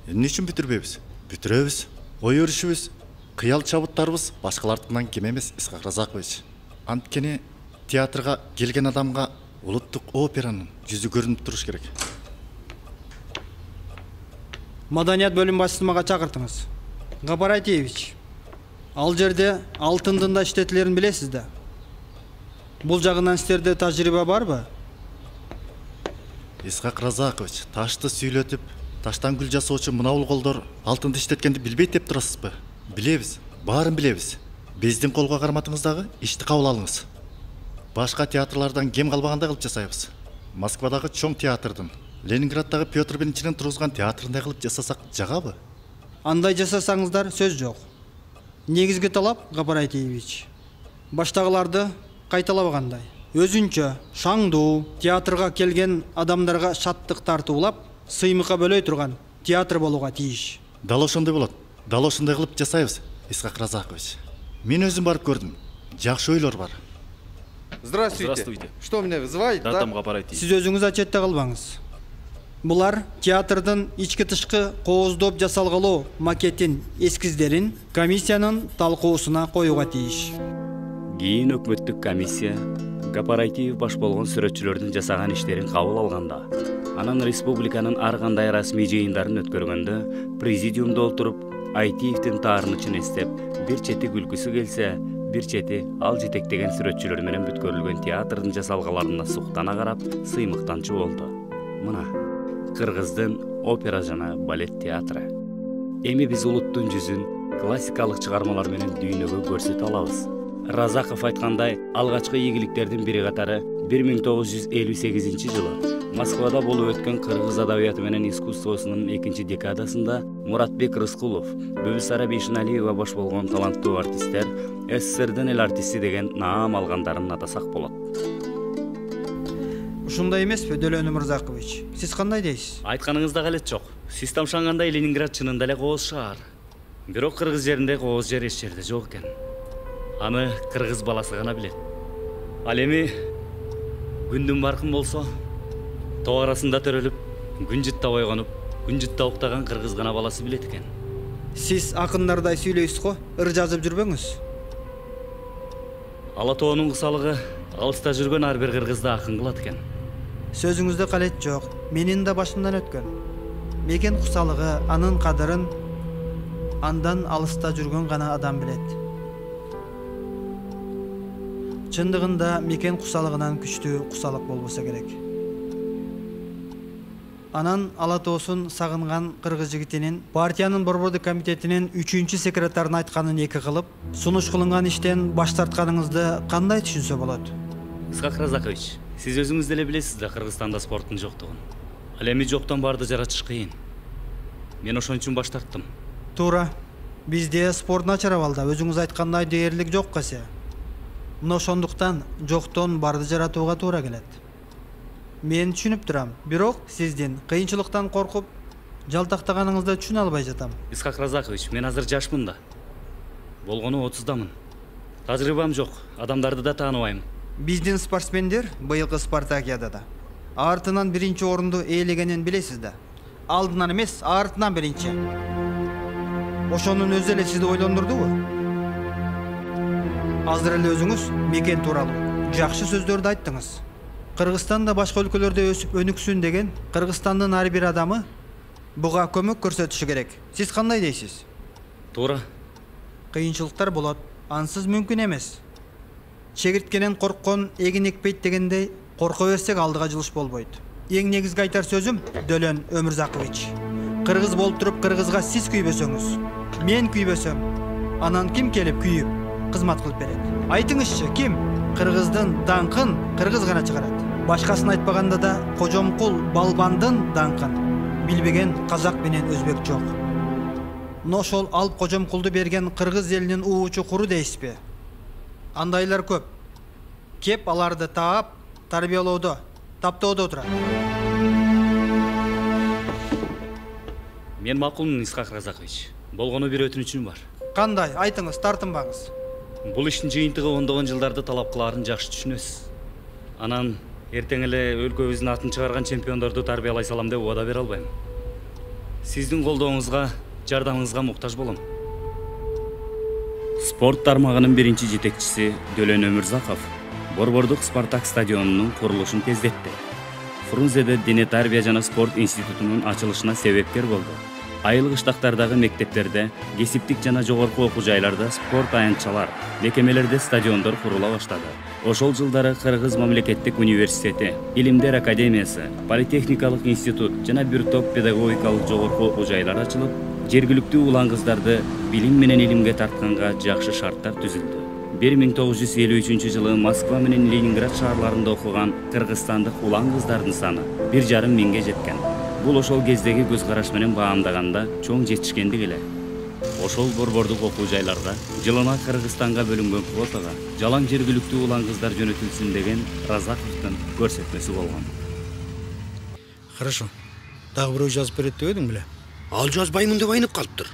Эмне үчүн бүтүрбөйбүз? Бүтүрөбүз. Ой өрүшүбүз, кыял чабыттарыбыз башкалардын кем эмес, Искак Разакович. Анткени театрга келген адамга улуттук операнын жүзү көрүнүп туруш керек. Маданият бөлүм башчысын мага чакыртыңыз. Капаратеевич, ал жерде алтындын да иштетилерин билесиз да. Бул жагынан сиздерде тажрыйба барбы? Искак Разакович, ташты сүйлөтүп, таштан гүл жасоочу мына колдор алтынды иштеткенди билбейт деп турасызбы? Билебиз, баарын билебиз. Биздин колго карматыңыздагы ишти кабыл алыңыз. Башка театрлардан кем калбагандай кылып жасайбыз. Москвадагы чоң театрдын, Ленинграддагы Петр Биринчинин тургузган театрындай кылып жасасак жагабы? Андай жасасаңыздар сөз жок. Негизги талап, Капаратеевич, баштагыларды кайталабагандай. Өзүнчө шаңдуу театрга келген адамдарга шаттык тартуулап, сыймыкка бөлөй турган театр болууга тийиш. Дал ошондой болот. Дал ошондой кылып жасайбыз, Искак Разакович. Мен өзүм барып көрдүм. Жакшы ойлор бар. Здравствуйте. Что меня вызывает? Да, там Капаратеевич. Сиз өзүңүз ачетте калбаңыз. Булар театрдын ички тышкы кооздоп жасалгылоо макетин эскиздерин комиссиянын талкуусуна коюуга тийиш. Кийин өкмөттүк комиссия Капаратеев баш болгон сүрөтчүлөрдүн жасаган иштерин кабыл алганда, анан республиканын ар кандай расмий жыйындарын өткөргөндө президиумда отуруп Айтиевдин таарынычын эстеп, бир чети күлкүсү келсе, бир чети ал жетектеген сүрөтчүлөр менен бүткөрүлгөн театрдын жасалгаларына суктана карап, сыймыктанчу болду. Мына, Кыргыздын опера жана балет театры. Эми биз улуттун жүзүн классикалык чыгармалар менен дүйнөгө көрсөтө алабыз. Разаков айткандай, алгачкы ийгиликтердин бири катары 1958-жылы Москвада болуп өткөн кыргыз адабияты менен искусствосунун экинчи декадасында Муратбек Рыскулов, Бүбүсара Бейшеналиева баш болгон таланттуу артисттер СССРдин эл артисти деген наам алгандарын атасак болот. Ушундай эмеспи, Дөлөн Өмүрзакович? Сиз кандай дейсиз? Айтканыңызда галет жок. Сиз тамшангандай Ленинград чынында эле кооз шаар. Бирок кыргыз жеринде кооз жер эч жерде жок экен. Аны кыргыз баласы гана билет. Ал эми күндүн баркын болсо, тоо арасында төрөлүп, күн жытта ойгонуп, күн жытта уктаган кыргыз гана баласы билет экен. Сиз акындардай сүйлөйсүз го, ыр жазып жүрбөңүз. Ала тоонун кысалыгы алыста жүргөн ар бир кыргызды акын кылат экен. Сөзүңүздө калет жок. Менин да башымдан өткөн. Мекен кусалыгы, анын кадырын андан алыста жүргөн гана адам билет. Чындыгында мекен кусалыгынан күчтүү кусалык болбосо керек. Анан ала тоосун сагынган кыргыз жигитинин партиянын борбордук комитетинин 3-чү секретарын айтканын эки кылып, сунуш кылынган иштен баш тартканыңызды кандай түшүнсө болот? Исхак Разакович, сиз өзүңүз деле билесиз да Кыргызстанда спорттун жоктугун. Ал эми жоктон барды жаратыш кыйын. Мен ошон үчүн баш тарттым. Туура. Бизде спорт начар абалда, өзүңүз айткандай дээрлик жок кесе. Мына ошондуктан жоктон барды жаратууга туура келет. Мен түшүнүп турам, бирок сиздин кыйынчылыктан коркуп, жалтактаганыңызды түшүнө албай жатам. Исхак Разакович, мен азыр жашмын да. Болгону 30-дамын. Тажрыйбам жок, адамдарды да тааныбайм. Биздин спортсмендер быйылкы Спартакиадада артынан биринчи орунду ээлегенин билесиз да. Алдынан эмес, артынан биринчи. Ошонун өзү эле сизди ойлондурдубу? Азыр эле өзүңүз мекен тууралуу жакшы сөздөрдү айттыңыз. Кыргызстан да башка өлкөлөрдө өсүп өнүксүн деген Кыргызстандын ар бир адамы буга көмөк көрсөтүшү керек. Сиз кандай дейсиз? Туура. Кыйынчылыктар болот, ансыз мүмкүн эмес. Чегирткенен корккон эгин экпейт дегендей, корко берсек алдыга жылыш болбойт. Эң негизги айтар сөзүм, Дөлөн Өмүрзакович. Кыргыз болуп туруп кыргызга сиз күйбөсөңүз, мен күйбөсөм, анан ким келип күйүп кызмат кылып берет? Айтыңызчы, ким? Кыргыздын даңкын кыргыз гана чыгарат. Башкасын айтпаганда да Кожомкул Балбандын даңкын билбеген казак менен өзбек жок. Но ошол алып Кожомкулду берген кыргыз элинин уучу куру дейсизби? Андайлар көп. Кеп аларды таап, тарбиялоодо, таптоодо отурат. Мен макулмун, Исхак Разакович. Болгону бир өтүнүчүм бар. Кандай? Айтыңыз, тартынбаңыз. Бул иштин жыйынтыгы ондогон жылдарды талап кылаарын жакшы түшүнөсүз. Анан эртең эле өлкөбүздүн атын чыгарган чемпиондорду тарбиялай салам деп убада бере албайм. Сиздин колдооңузга, жардамыңызга муктаж болом. Спорт тармагынын биринчи жетекчиси Дөлөн Өмүрзаков борбордук Спартак стадионунун курулушун тездетти. Фрунзеде дене тарбия жана спорт институтунун ачылышына себепкер болду. Айыл кыштактардагы мектептерде, кесиптик жана жогорку окуу жайларда спорт аянтчалар, мекемелерде стадиондор курула баштады. Ошол жылдары Кыргыз мамлекеттик университети, Илимдер академиясы, политехникалык институт жана бир топ педагогикалык жогорку окуу жайлар ачылып, жергиликтүү улан кыздарды билим менен илимге тартканга жакшы шарттар түзүлдү. 1953 Москва менен Ленинград шаарларында окуган кыргызстандык улан кыздардын саны 1,5 миңге жеткен. Бул ошол кездеги көз караш менен баамдаганда чоң жетишкендик эле. Ошол борбордук окуу жайларга жылына Кыргызстанга бөлүнгөн квотага жалаң жергиликтүү улан кыздар жөнөтүлсүн деген Разаковдун көрсөтмөсү болгон. Хорошо. Дагы бирөө жазып берет деп эдиң беле? Ал жазбаймын деп айнып калыптыр.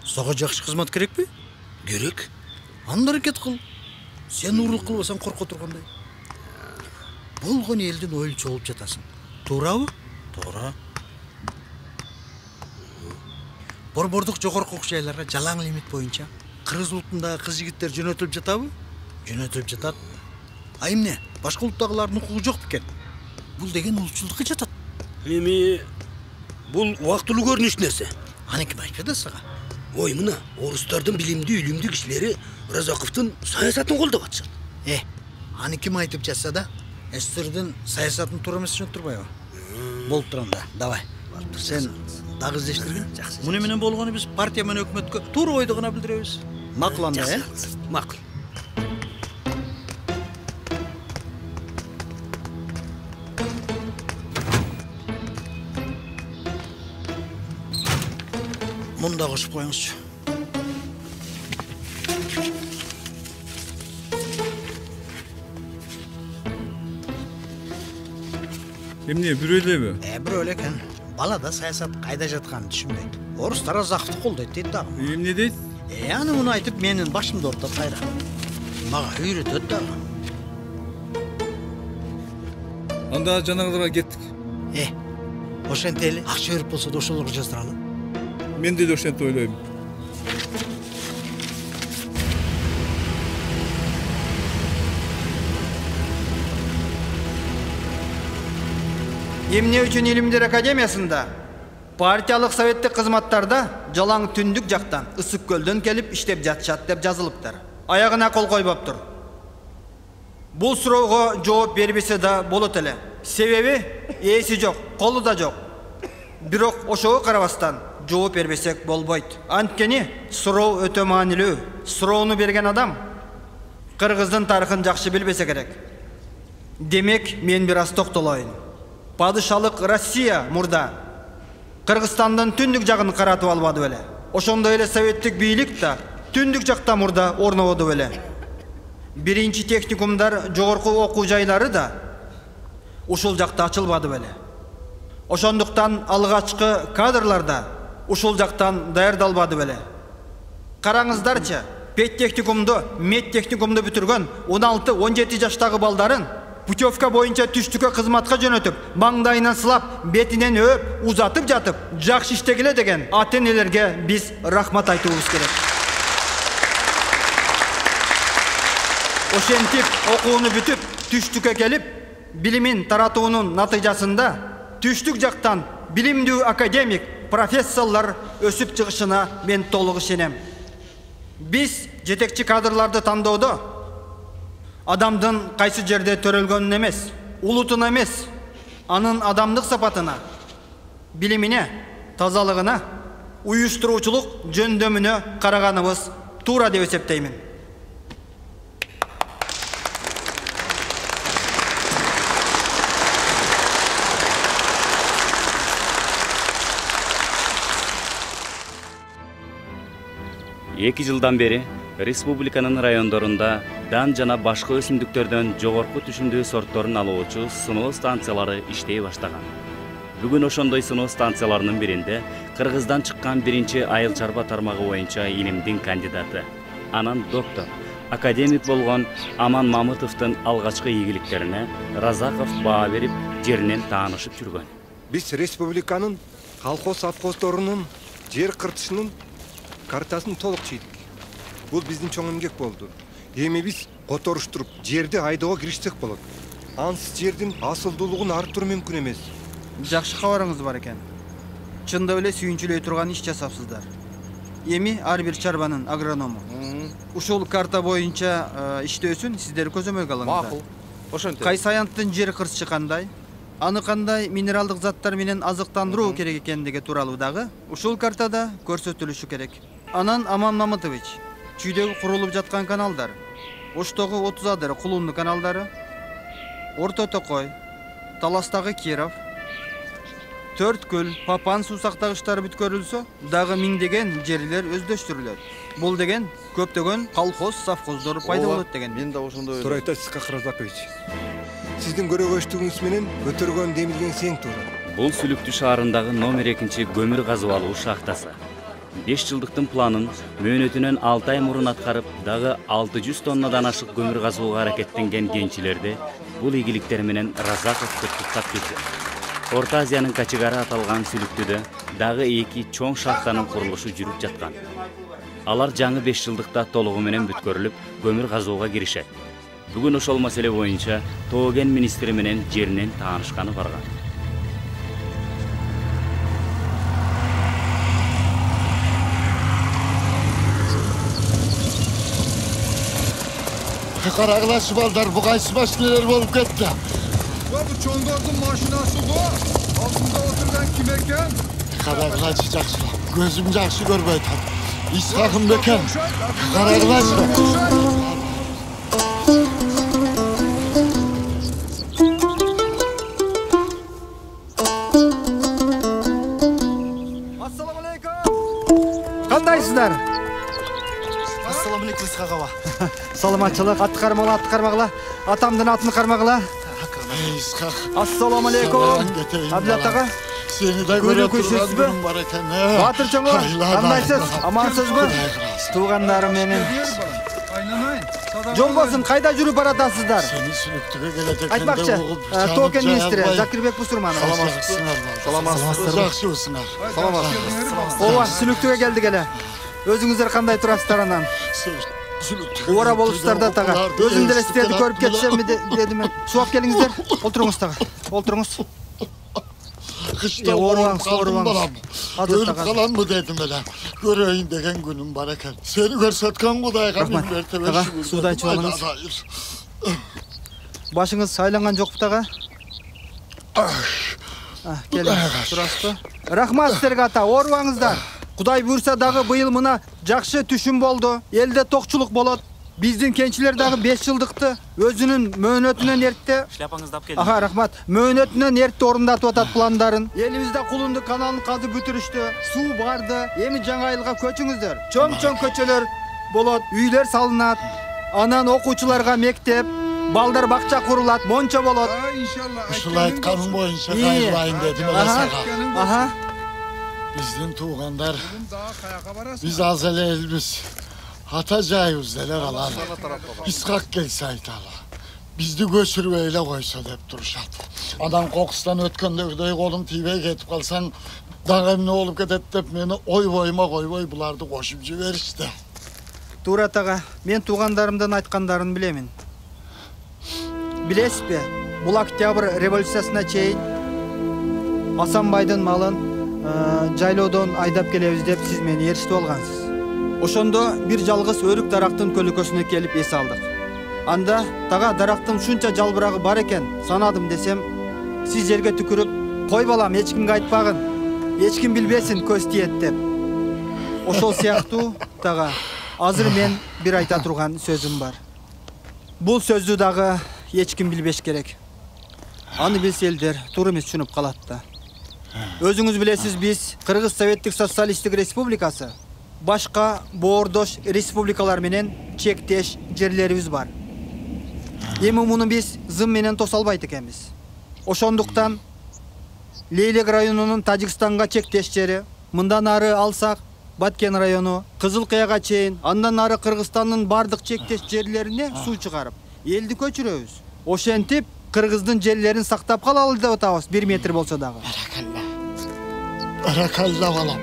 Сага жакшы кызмат керекпи? Керек. Анда аракет кыл. Сен урлук кылбасаң корко тургандай. Болгон элдин ойлу чогулуп жатасың. Туурабы? Туура. Борбордук жогорку окуу жайларга жалаң лимит боюнча кыргыз улутундагы кыз жигиттер жөнөтүлүп жатабы? Жөнөтүлүп жатат. А эмне? Башка улуттагылардын укугу жок бекен? Бул деген улутчулдукка жатат. Эми бул убактылуу көрүнүш нерсе. Аны ким айтпады сага? Ой, мына орустардын билимдүү үлүмдүү кишилери Разаковдун саясатын колдоп атышат. Аны ким айтып жатса да, сіздердің саясатын тура емес түсініп турбайбы? Болып тұранда, давай. Сен дагы издештиргин. Муну менен болгону биз партия менен өкмөткө туура ойду гана билдиребиз. Макул анда, Макул. Мында кошуп коюңузчу. Эмне бирөө элеби? Бирөө эле экен. Бала да саясат кайда жатканын түшүнбөйт. Орустар Разаковду колдойт дейт дагы. Эмне дейт? Аны муну айтып менин башымды ортоп кайра. Мага үйрөтөт дагы. Анда жанагыларга кеттик. Ошентип эле акча берип болсо да ошолорго жаздыралы. Мен деле ошентип ойлойм. Эмне үчүн Илимдер академиясында партиялык советтик кызматтарда жалаң түндүк жактан ысык көлдөн келип иштеп жатышат деп жазылыптыр. Аягына кол койбоптур. Бул суроого жооп бербесе да болот эле. Себеби ээси жок, колу да жок. Бирок ошого карабастан жооп бербесек болбойт. Анткени суроо өтө маанилүү. Суроону берген адам Кыргыздын тарыхын жакшы билбесе керек. Демек, мен бир аз токтолоюн. Падышалык Россия мурда Кыргызстандын түндүк жагын каратып албады беле. Ошондой эле советтик бийлик да түндүк жакта мурда орнободу беле. Биринчи техникумдар, жогорку окуу жайлары да ушул жакта ачылбады беле. Ошондуктан алгачкы кадрлар да ушул жактан даярдалбады беле. Караңыздарчы, педтехникумду, медтехникумду бүтүргөн 16-17 жаштагы балдарын путевка боюнча түштүккө кызматка жөнөтүп, маңдайынан сылап, бетинен өөп, узатып жатып, жакшы иштегиле деген ата-энелерге биз рахмат айтуубуз керек. Ошентип окууну бүтүп, түштүккө келип, билимин таратуунун натыйжасында түштүк жактан билимдүү академик, профессорлор өсүп чыгышына мен толук ишенем. Биз жетекчи кадрларды тандоодо адамдын кайсы жерде төрөлгөнүн эмес, улутуна эмес, анын адамдык сапатына, билимине, тазалыгына, уюштуруучулук жөндөмүнө караганыбыз туура деп эсептеймин. Эки жылдан бери республиканын райондорунда дан жана башка өсүмдүктөрдөн жогорку түшүмдүү сортторун алуучу сыноо станциялары иштей баштаган. Бүгүн ошондой сыноо станцияларынын биринде Кыргыздан чыккан биринчи айыл чарба тармагы боюнча илимдин кандидаты, анан доктор, академик болгон Аман Мамытовдун алгачкы ийгиликтерине Разаков баа берип, жеринен таанышып жүргөн. Биз республиканын колхоз-совхоздорунун жер кыртышынын картасын толук чыйдык. Бул биздин чоң эмгек болду. Эми биз которуштуруп, жерди айдоого киришсек болот. Ансыз жердин асылдуулугун арттыруу мүмкүн эмес. Жакшы кабарыңыз бар экен. Чындап эле сүйүнчүлөй турган иш жасапсыздар. Эми ар бир чарбанын агроному. Ушул карта боюнча иштөөсүн сиздер көзөмөлгө алыңыздар. Макул. Ошентип. Кайсы аянттын жер кырчы кандай, аны кандай минералдык заттар менен азыктандыруу керек экендиги тууралуу дагы ушул картада көрсөтүлүшү керек. Анан Аман Мамытович, чүйдөгү курулуп жаткан каналдар, Оштогу 30 адыр Кулунду каналдары, Орто Токой, Таластагы Киров, Төрткөл, Папан суу сактагычтары бүткөрүлсө, дагы миңдеген жерлер өздөштүрүлөт. Бул деген көптөгөн колхоз, совхоздор пайда болот деген. Мен да ошондой. Туура айтасыз, Разакович. Сиздин көрөгөчтүгүңүз менен көтөргөн демилген сең туура. Бул Сүлүктүү шаарындагы номер 2 көмүр казып алуу шахтасы. 5 жылдыктын планын мөөнөтүнөн 6 ай мурун аткарып, дагы 600 тоннадан ашык көмүр казууга аракеттенген кенчилерди бул ийгиликтер менен Разаков куттуктап кетти. Орто Азиянын качыгары аталган Сүлүктүүдө дагы 2 чоң шахтанын курулушу жүрүп жаткан. Алар жаңы 5 жылдыкта толугу менен бүткөрүлүп, көмүр казууга киришет. Бүгүн ошол маселе боюнча Тооген министри менен жеринен таанышканы барган. Karagılaşı balдар, bu kaysı başneler olup gitti. Bu çoğundordun maşinası bu. Altında oturgan kim eken? Karagılaşı jakşı, gözüm jakşı görmey tabi. İshakım beken, karagılaşı. Кандайсыздар? Assalamu alaikum İshak ağa. Саламатчылык, атты кармагыла. Атамдын атын кармагыла. İshak. Assalamu alaikum. Абдулат ага. Seni de göre turgan günüm var eken. Батыр чоңо, кандайсыз? Амансызбы? Туугандарым менин. Жол болсун, кайда жүрүп баратасыздар? Seni sülüktüge gelecek. Айтмакчы, Токен министри Закирбек Бусурманов. Саламатсыздар. Жақсы болсуңар. Ооба, сүлүктүгө келдик эле. Өзүңүздөр кандай турасыздар анан? Ора болупсуздар да тага. Өзүм деле сиздерди көрүп кетсемби дедим. Сууап келиңиздер. Олтуруңуз тага. Олтуруңуз. Kışta orup kaldım balam. Ölüp kalan mı dedim hele. Göreyim degen günüm var eken. Seni görsetken Kudayga bin mertebe şükür. Suda içip alыңыз. Башыңыз айланган жокпу тага? Келиңиз, турасызбы? Рахмат сиздерге ата, оорубаңыздар. Кудай буйрса дагы быйыл мына жакшы түшүм болду. Элде токчулук болот. Биздин кенчилер дагы 5 жылдыкты өзүнүн мөөнөтүнөн эртте. Шляпаңызды алып келдиңиз. Аха, рахмат. Мөөнөтүнөн эртте орундатып атат пландарын. Элибизде Кулунду каналын казып бүтүрүштү. Суу барды. Эми жаңа айылга көчүңүздөр. Чоң-чоң көчөлөр болот, үйлөр салынат. Анан окуучуларга мектеп, балдар бакча курулат, мончо болот. Ушулай айтканың боюнча кайрылайын дедим эле сага. Аха. Биздин туугандар, биз аз эле элбиз. Ата жайыбыз деле калар. Искак келсе айталы. Бизди көчүрбөй эле койсо деп турушат. Анан кокустан өткөндөгүдөй колуң тийбей кетип калсаң, дагы эмне болуп кетет деп мени ойбойума койбой буларды кошуп жиберишти. Туура тага, мен туугандарымдын айткандарын билемин. Билесизби, бул октябрь революциясына чейин Асанбайдын малын жайлоодон айдап келебиз деп сиз мени ээрчитип алгансыз. Ошондо бир жалгыз өрүк дарактын көлөкөсүнө келип эс алдык. Анда тага дарактын ушунча жалбырагы бар экен санадым десем, сиз жерге түкүрүп, "Кой балам, эч кимге айтпагын. Эч ким билбесин, көз тиет" деп. Ошол сыяктуу тага азыр мен бир айта турган сөзүм бар. Бул сөздү дагы эч ким билбеш керек. Аны билсе элдер туура эмес түшүнүп калат да. Өзүңүз билесиз, биз Кыргыз Советтик Социалисттик Республикасы башка боордош республикалар менен чектеш жерлерибиз бар. Эми муну биз зым менен тоса албайт экенбиз. Ошондуктан Лейлек районунун Тажикстанга чектеш жери, мындан ары алсак Баткен району, Кызыл Кыяга чейин, андан ары Кыргызстандын бардык чектеш жерлерине суу чыгарып, элди көчүрөбүз. Ошентип Кыргыздын жерлерин сактап калалы деп атабыз, 1 метр болсо дагы. Баракалла балам.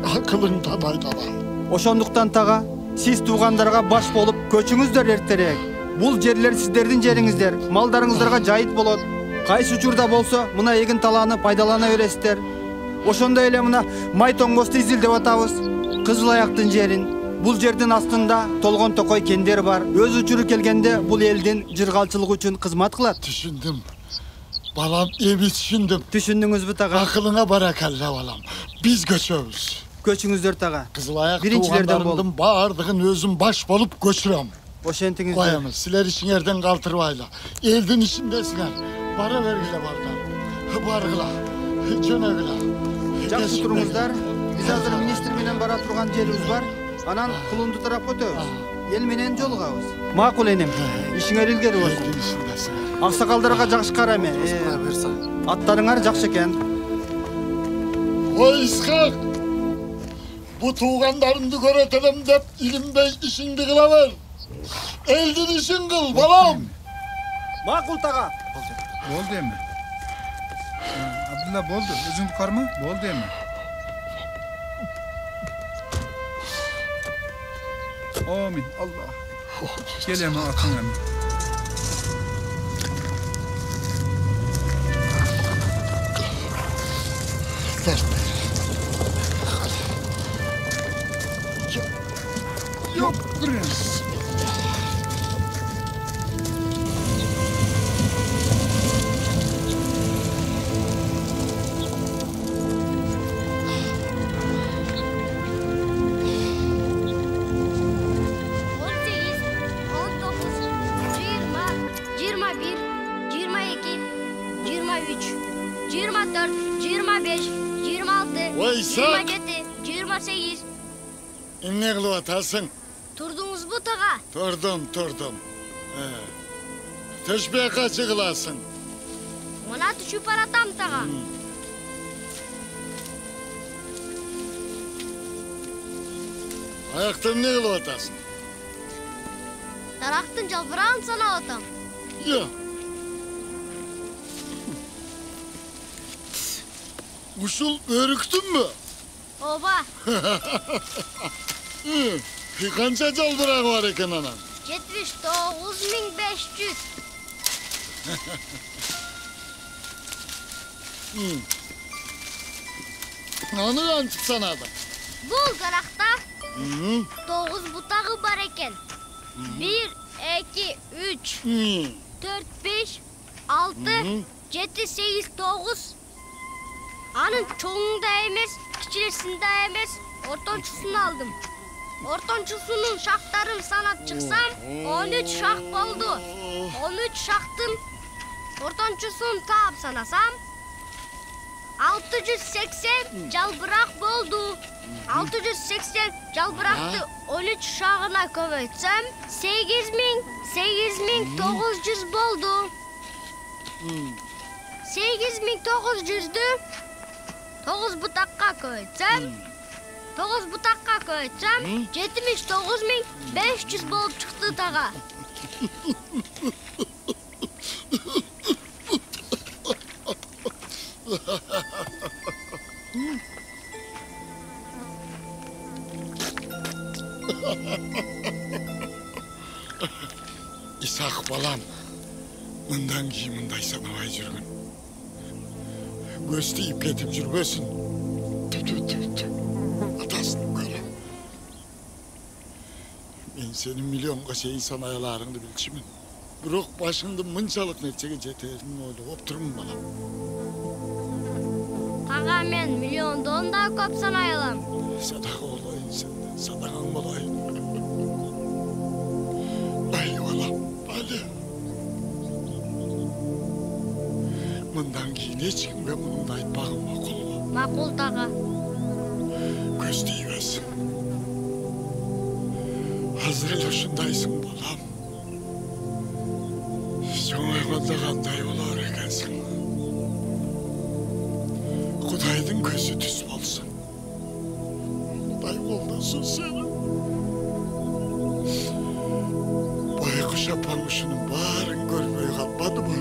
Акылыңдан айдала. Ошондуктан тага сиз туугандарга баш болуп көчүңүздөр эртерээк. Бул жерлер сиздердин жериңиздер, малдарыңыздарга жайыт болот. Кайсы учурда болсо мына эгин талааны пайдалана бересиздер. Ошондой эле мына май тоңгосту изилдеп атабыз. Кызыл аяктын жерин. Бул жердин астында толгон токой кендер бар. Өз учуру келгенде бул элдин жыргалчылыгы үчүн кызмат кылат. Түшүндүм. Балам, эми түшүндүм. Түшүндүңүзбү тага? Акылыңа баракалла балам. Биз көчөбүз. Көчүңүздөр тага. Кызыл аяк туугандарымдын баардыгын өзүм баш болуп көчүрөм. Ошентиңиздер. Коямыз, силер ишиңерден калтырбайлы. Элдин ишиндесиңер. Бара бергиле бардан. Баргыла. Жөнөгүлө. Жакшы туруңуздар. Биз азыр министр менен бара турган жерибиз бар. Анан Кулунду тарапка өтөбүз. Эл менен жолугабыз. Макул энем. Ишиңер илгери болсун. Аксакалдарга жакшы кара эме. Аттарыңар жакшы экен. Ой Искак. Бу туугандарымды көрөтөлөм деп илинбей ишиңди кыла бер. Элдин ишин кыл, балам. Макул тага. Болду эми. Абдулла болду. Өзүңдү карма? Болду эми. Амин. Аллах. Келем атың эми. Yok, 24, 25, 26, Vay, İshak! 27, 28. Emne kılıp atasın? Turdunuz bu tağa? Turdum. Teşbih kaçı kılasın? Ona düşüp aratam tağa. Ayaktım ne kılıp atasın? Taraktın çalpırağın sana atam. Ya. Uşul örüktün mü? Oba. Kança çaldırak var eken anam? 79.500. Onu antıp sana da. Bul tarakta 9 butağı var eken. 1, 2, 3, 4, 5, 6, 7, 8, 9. Anın çoğunda emes, kiçilesinde emes, ortançısını aldım. Ortançısının şahtарын sanat çıksam 13 şah oldu. 13 şahtın ortançısını taap sanasam 680 calbırak boldu. 680 calbıraktı 13 şahına követsem 8900 boldu. 8900'dü 9 butakka követsem 79.500 bolup çıktı tağa. İshak balam, mından ki mınday sanavay жүргүн. Göz tiyip ketip жүрбөсүn. Atasın gülüm. Ben senin milyonga şeyin sanayalarını bilçimin. Biroq başında mınçalık neçege jeterini oylop turmун balam. Tağa men milyondan da köp sanayalam. Sadaka olayın senden, sadakan olayın. Ay balam, hadi. Mından keyin hiç kimge bunu aytpagım makul. Makul tağa. Göz tiybesin. Hazır ele uşundaysın balam. Çoğayganda kanday olar ekensin. Kudaydın gözü düz bolsun. Kuday boldansın seni. Baykuş yapan uşunun barın görmeye kalmadı mı?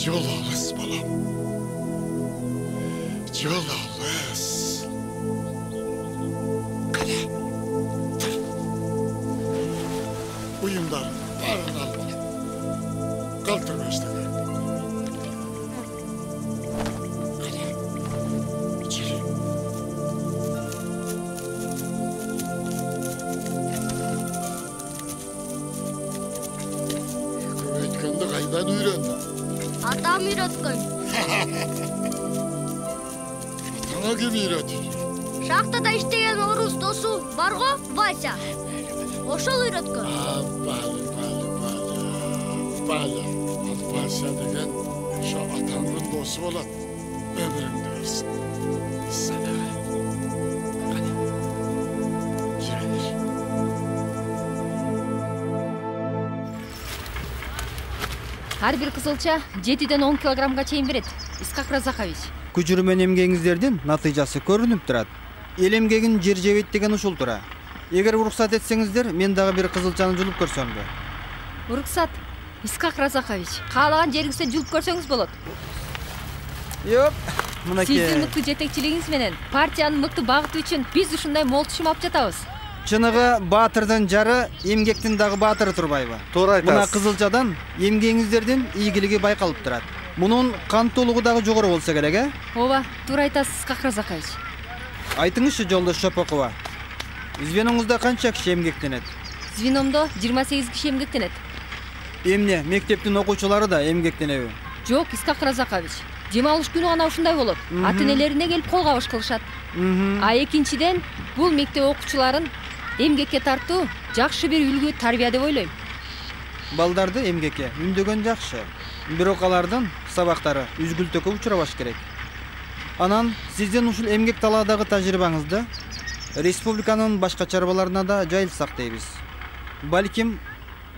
Yol alız balam. Yol alız. Kale. Dur. Uyumlarını barın al balam. Kaldır gösteri. Kale. İçeri. Kuvvetkende kaydan öğrendim. Atam üretken. Sana kim üretir? Şahtada işteyen oruz dostu var go Vася. Oşol üretken. Bale. Vася degen şu atamın dostu olan ömrümde versin. Sana. Hadi. Girelir. Ар бир кызылча 7-ден 10 килограммга чейин берет. Искак Разакович. Күчүрмөн эмгегиңиздердин натыйжасы көрүнүп турат. Эл эмгегин жер жебейт деген ушул тура. Эгер уруксат этсеңиздер, мен дагы бир кызылчаны жулуп көрсөмбү? Уруксат. Искак Разакович, каалаган жериңизде жулуп көрсөңүз болот. Йоп, мынакей. Сиздин мыкты жетекчилигиңиз менен партиянын мыкты багыты үчүн биз ушундай мол түшүм алып жатабыз. Чыныгы баатырдын жары, эмгектин дагы баатыры турбайбы? Туура айтасыз. Мына кызылчадан эмгегиңиздердин ийгилиги байкалып турат. Мунун кантуулугу дагы жогору болсо керек, э? Ооба, туура айтасыз, Искак Разакович. Айтыңызчы, жолдош Шопокова. Звеноңузда канча киши эмгектенет? Звеномдо 28 киши эмгектенет. Эмне, мектептин окуучулары да эмгектенеби? Жок, Искак Разакович. Дем алыш күнү гана ушундай болот. Ата энелерине келип кол кабыш кылышат. А экинчиден бул мектеп окуучуларын эмгекке тартуу жакшы бир үлгү тарбия деп ойлойм. Балдарды эмгекке үндөгөн жакшы. Бирок алардын сабактары үзгүлтөккө учурабаш керек. Анан сиздин ушул эмгек талаадагы тажрыйбаңызды республиканын башка чарбаларына да жайылсак дейбиз. Балким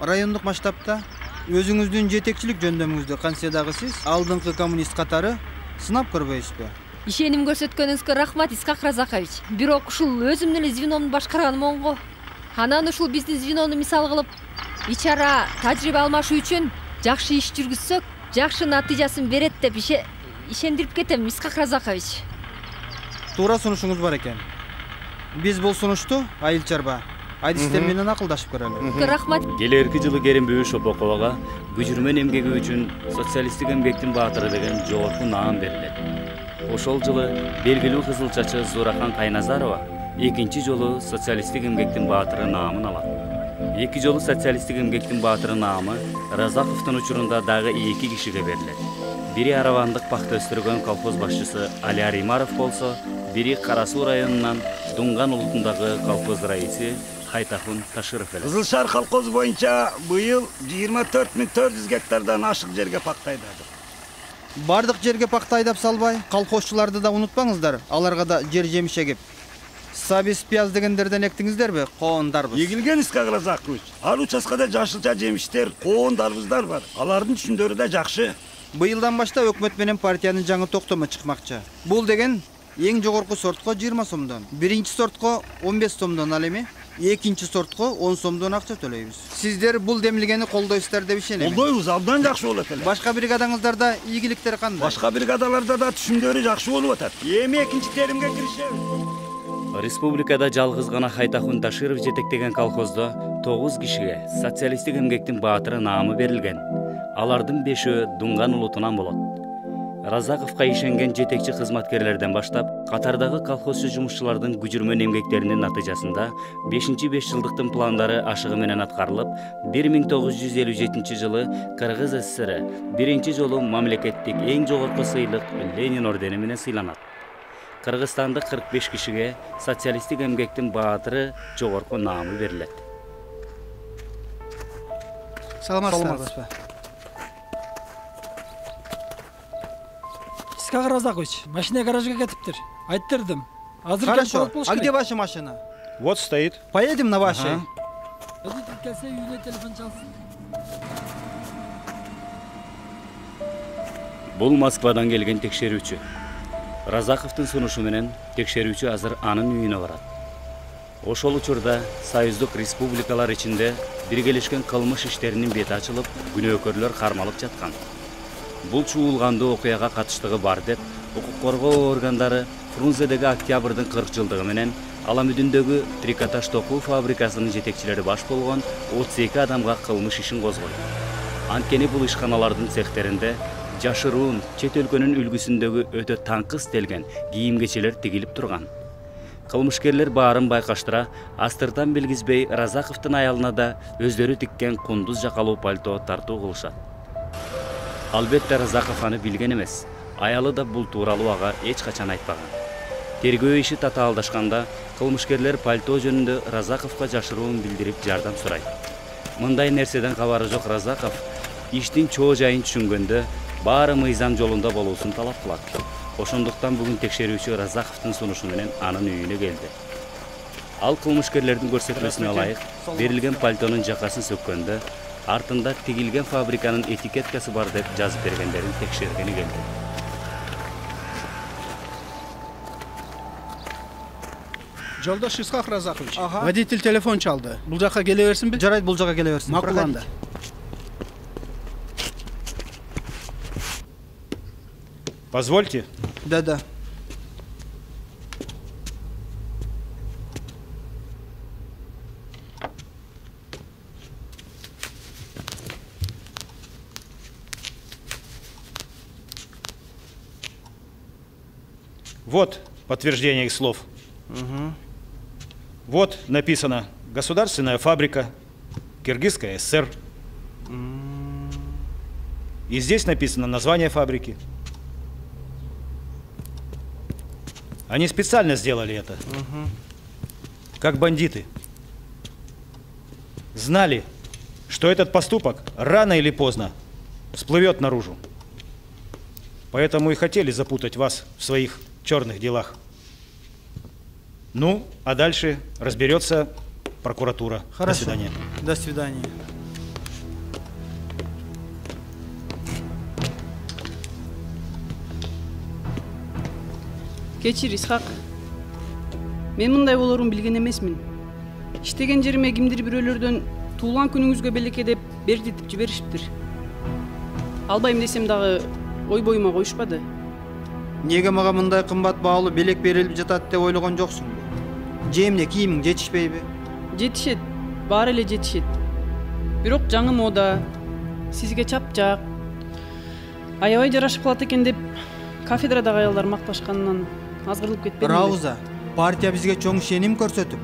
райондук масштабта өзүңүздүн жетекчилик жөндөмүңүздү кантсе дагы сиз алдыңкы коммунист катары сынап көрбөйсүзбү? Ишеним көрсөткөнүңүзгө рахмат, Искак Разакович. Бирок ушул өзүмдүн эле звеномду башкарганым оңго. Анан ушул биздин звенону мисал кылып, ичара тажрыйба алмашуу үчүн жакшы иш жүргүзсөк, жакшы натыйжасын берет деп ишендирип кетем, Искак Разакович. Туура сунушуңуз бар экен. Биз бул сунушту айыл чарба адистер менен акылдашып көрөлү. Рахмат. Келерки жылы Керимбүй Шопоковага күжүрмөн эмгеги үчүн социалисттик эмгектин баатыры деген жогорку наам берилет. Ошол жылы белгилүү кызылчачы Зурахан Кайназарова экинчи жолу социалисттик эмгектин баатыры наамын алат. Эки жолу социалисттик эмгектин баатыры наамы Разаковдун учурунда дагы 2 кишиге берилет. Бири Аравандык пахта өстүргөн колхоз башчысы Али Аримаров болсо, бири Кара Суу районунан Дунган улутундагы колхоз раиси Хайтахун Ташыров эле. Кызыл Шаар колхозу боюнча быйыл 24400 гектардан ашык жерге пакта айдадык. Бардык жерге пакта айдап салбай, колхозчуларды да унутпаңыздар, аларга да жер жемиш эгип. Сабиз пияз дегендерден эктиңиздерби? Коондарбыз. Егилген Искак Разакович. Ал участкада жашылча жемиштер, коондарбыздар бар. Алардын түшүндөрү да жакшы. Быйылдан баштап өкмөт менен партиянын жаңы токтому чыкмакчы. Бул деген эң жогорку сортко 20 сомдон, биринчи сортко 15 сомдон, ал эми экинчи сортко 10 сомдон акча төлөйбүз. Сиздер бул демилгени колдойсуздар деп ишенем. Колдойбуз, абдан жакшы болот эле. Башка бригадаңыздарда ийгиликтер кандай? Башка бригадаларда да түшүндөрү жакшы болуп атат. Эми экинчи теримге киришебиз. Республикада жалгыз гана Хайтахун Ташыров жетектеген колхоздо 9 кишиге социалисттик эмгектин баатыры наамы берилген. Алардын 5-өө Дунган улутунан болот. Разаковка ишенген жетекчи кызматкерлерден баштап, катардагы колхозчу жумушчулардын күжүрмөн эмгектеринин натыйжасында 5-5 жылдыктын пландары ашыгы менен аткарылып, 1957 жылы Кыргыз ССР биринчи жолу мамлекеттик эң жогорку сыйлык Ленин ордени менен сыйланат. Кыргызстандык 45 кишиге социалисттик эмгектин баатыры жогорку наамы берилет. Саламатсызбы? Искак Разакович, машина гаражга кетиптир. Айттырдым. Азыр Хорошо. А где ваша машина? Вот стоит. Поедем на вашей. Водитель келсе үйүнө телефон чалсын. Бул Москвадан келген текшерүүчү. Разаковдун сунушу менен текшерүүчү азыр анын үйүнө барат. Ошол учурда союздук республикалар ичинде биргелешкен кылмыш иштеринин бети ачылып, күнөөкөрлөр кармалып жаткан. Бул чуулгандуу окуяга катыштыгы бар деп, укук коргоо органдары Фрунзедеги октябрдын 40 жылдыгы менен Аламүдүндөгү трикотаж токуу фабрикасынын жетекчилери баш болгон 32 адамга кылмыш ишин козгойт. Анткени бул ишканалардын цехтеринде жашыруун чет өлкөнүн үлгүсүндөгү өтө таңкы истелген кийим-кечелер тигилип турган. Кылмышкерлер баарын байкаштыра, астыртан билгизбей Разаковдун аялына да өздөрү тиккен кундуз жакалуу пальто тартуу кылышат. Албетте Разаков аны билген эмес. Аялы да бул тууралуу ага эч качан айтпаган. Тергөө иши татаалдашканда кылмышкерлер пальто жөнүндө Разаковго жашыруун билдирип жардам сурайт. Мындай нерседен кабары жок Разаков иштин чоо жайын түшүнгөндө баары мыйзам жолунда болуусун талап кылат. Ошондуктан бүгүн текшерүүчү Разаковдун сунушу менен анын үйүнө келди. Ал кылмышкерлердин көрсөтмөсүнө ылайык берилген пальтонун жакасын сөккөндө артында тигилген фабриканын этикеткасы бар деп жазып бергендерин текшергени келди. Жолдош Искак Разакович, водитель телефон чалды. Бул жакка келе берсинби? Жарайт, бул жакка келе берсин. Макуланды. Позвольте. Да. Вот подтверждение их слов. Вот написано «Государственная фабрика, Киргизская ССР». И здесь написано название фабрики. Они специально сделали это. Как бандиты. Знали, что этот поступок рано или поздно всплывет наружу. Поэтому и хотели запутать вас в своих черных делах. Ну, а дальше разберется прокуратура. Хорошо. До свидания. До свидания. Кечир, Исхак. Мен мындай болорун билген эмесмин. Иштеген жериме кимдир бирөөлөрдөн туулган күнүңүзгө белекке деп бердитип жиберишиптир. Албайм десем дагы ой боюма коюшпады. Неге мага мындай кымбат баалуу белек берилип жатат деп ойлогон жоксуңбу? Же эмне кийимиң жетишпейби? Жетишет, баары эле жетишет. Бирок жаңы мода, сизге чапчак, аябай жарашып калат экен деп кафедрадагы аялдар макташканынан азгырылып кетпедимби? Рауза, партия бизге чоң ишеним көрсөтүп,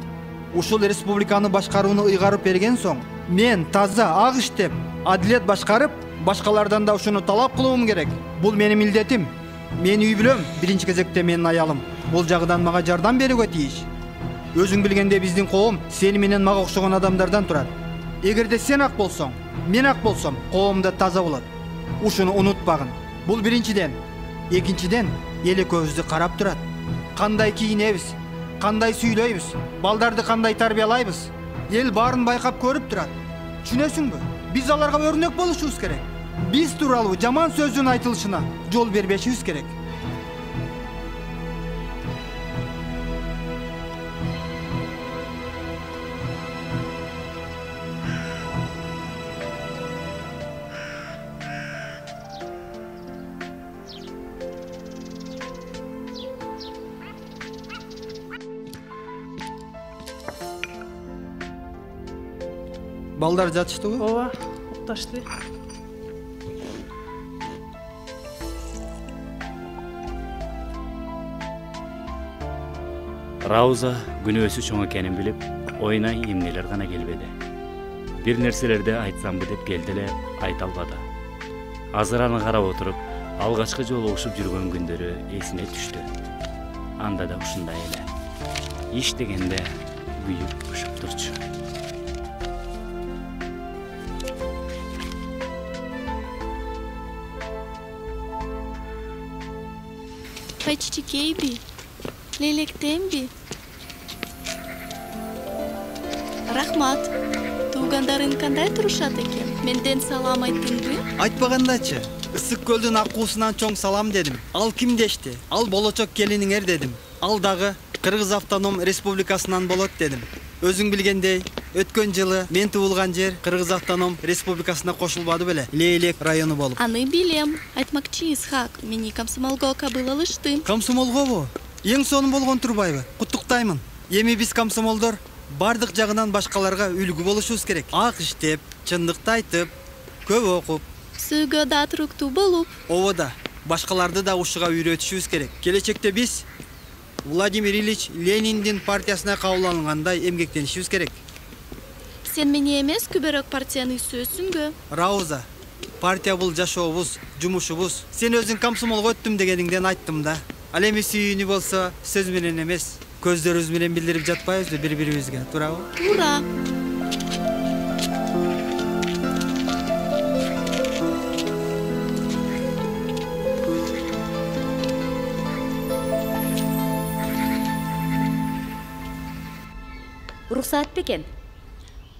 ушул республиканы башкарууну ыйгарып берген соң, мен таза ак иштеп, адилет башкарып, башкалардан да ушуну талап кылуум керек. Бул менин милдетим. Мен үй бүлөм, биринчи кезекте менин аялым. Бул жагынан мага жардам берүүгө тийиш. Өзүң билгенде биздин коом сени менен мага окшогон адамдардан турат. Эгерде сен ак болсоң, мен ак болсом, коом да таза болот. Ушуну унутпагын. Бул биринчиден. Экинчиден, эл экөөбүздү карап турат. Кандай кийинебиз, кандай сүйлөйбүз, балдарды кандай тарбиялайбыз. Эл баарын байкап көрүп турат. Түшүнөсүңбү? Биз аларга өрнөк болушубуз керек. Биз тууралуу жаман сөздүн айтылышына жол бербешибиз керек. Балдар жатыштыбы? Ооба, укташты. Рауза күнөөсү чоң экенин билип, оюна эмнелер гана келбеди. Бир нерселерди айтсамбы деп келди эле, айта албады. Азыр аны карап отуруп, алгачкы жолугушуп жүргөн күндөрү эсине түштү. Анда да ушундай эле. Иш дегенде күйүп ушуп турчу. Пайчичикейби, лелектемби. Рахмат. Туугандарың кандай турушат экен? Менден салам айттыңбы? Айтпагандачы. Ысык көлдүн акуусунан чоң салам дедим. Ал ким дешти? Ал болочок келиниңер дедим. Ал дагы Кыргыз Автоном Республикасынан болот дедим. Өзүң билгендей, өткөн жылы мен туулган жер Кыргыз Автоном Республикасына кошулбады беле? Лейлек району болуп. Аны билем. Айтмакчы, Исхак, мени комсомолго кабыл алышты. Комсомолгобу? Эң сонун болгон турбайбы? Куттуктаймын. Эми биз комсомолдор бардык жагынан башкаларга үлгү болушубуз керек. Ак иштеп, чындыкты айтып, көп окуп, Сөйгө да туруктуу болуп. Ооба, башкаларды да ушуга үйрөтүшүбүз керек. Келечекте биз Владимир Ильич Лениндин партиясына кабыл алынгандай эмгектенишибиз керек. Сен мени эмес күбөрөк партияны сөзсүңбү? Рауза, партия бул жашообуз, жумушубуз. Сен өзүң комсомолго өттүм дегениңден айттым да. Ал эми сүйүүнү болсо сөз менен эмес, көздөрүбүз менен билдирип жатпайбызбы бири-бирибизге, туурабы? Туура. Уруксаат бекен.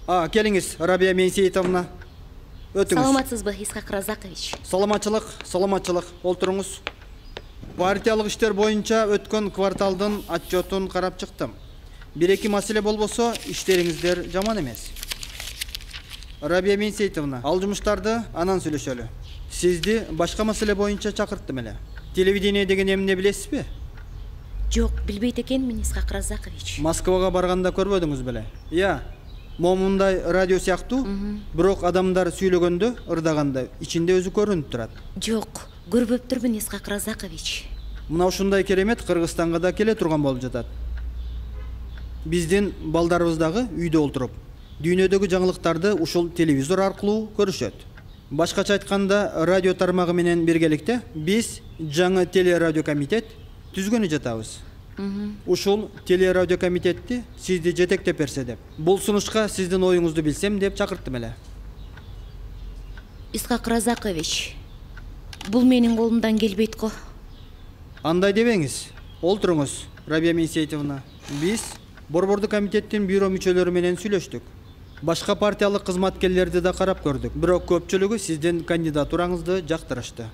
Келиңиз, Рабия Менсеитовна. Өтүңүз. Саламатсызбы, Исхак Разакович? Саламатчылык, олтуруңуз. Партиялык иштер боюнча өткөн кварталдын отчетун карап чыктым. Бир-эки маселе болбосо, иштериңиздер жаман эмес. Рабия Менсеитовна, ал жумуштарды анан сүйлөшөлү. Сизди башка маселе боюнча чакырттым эле. Телевидение деген эмне билесизби? Жок, билбейт экенмин, Исхак Разакович. Москвага барганда көрбөдүңүз беле? Иә, момундай радио сыяктуу, бирок адамдар сүйлөгөндө, ырдаганда ичинде өзү көрүнүп турат. Жок, көрбөптүрмүн, Исхак Разакович. Мына ушундай керемет Кыргызстанга да келе турган болуп жатат. Биздин балдарыбыз дагы үйдө олтуруп, дүйнөдөгү жаңылыктарды ушул телевизор аркылуу көрүшөт. Башкача айтканда, радио тармагы менен биргеликте биз жаңы телерадио комитет түзгөнү жатабыз. Ушул телерадио комитетти сизди жетектеп берсе деп. Бул сунушка сиздин оюңузду билсем деп чакырттым эле. Исхак Разакович, бул менин колумдан келбейт го. Андай дебеңиз. Олтуруңуз, Рабия Менсеитовна. Биз Борбордук комитеттин бюро мүчөлөрү менен сүйлөштүк. Башка партиялык кызматкерлерди да карап көрдүк. Бирок көпчүлүгү сиздин кандидатураңызды жактырышты.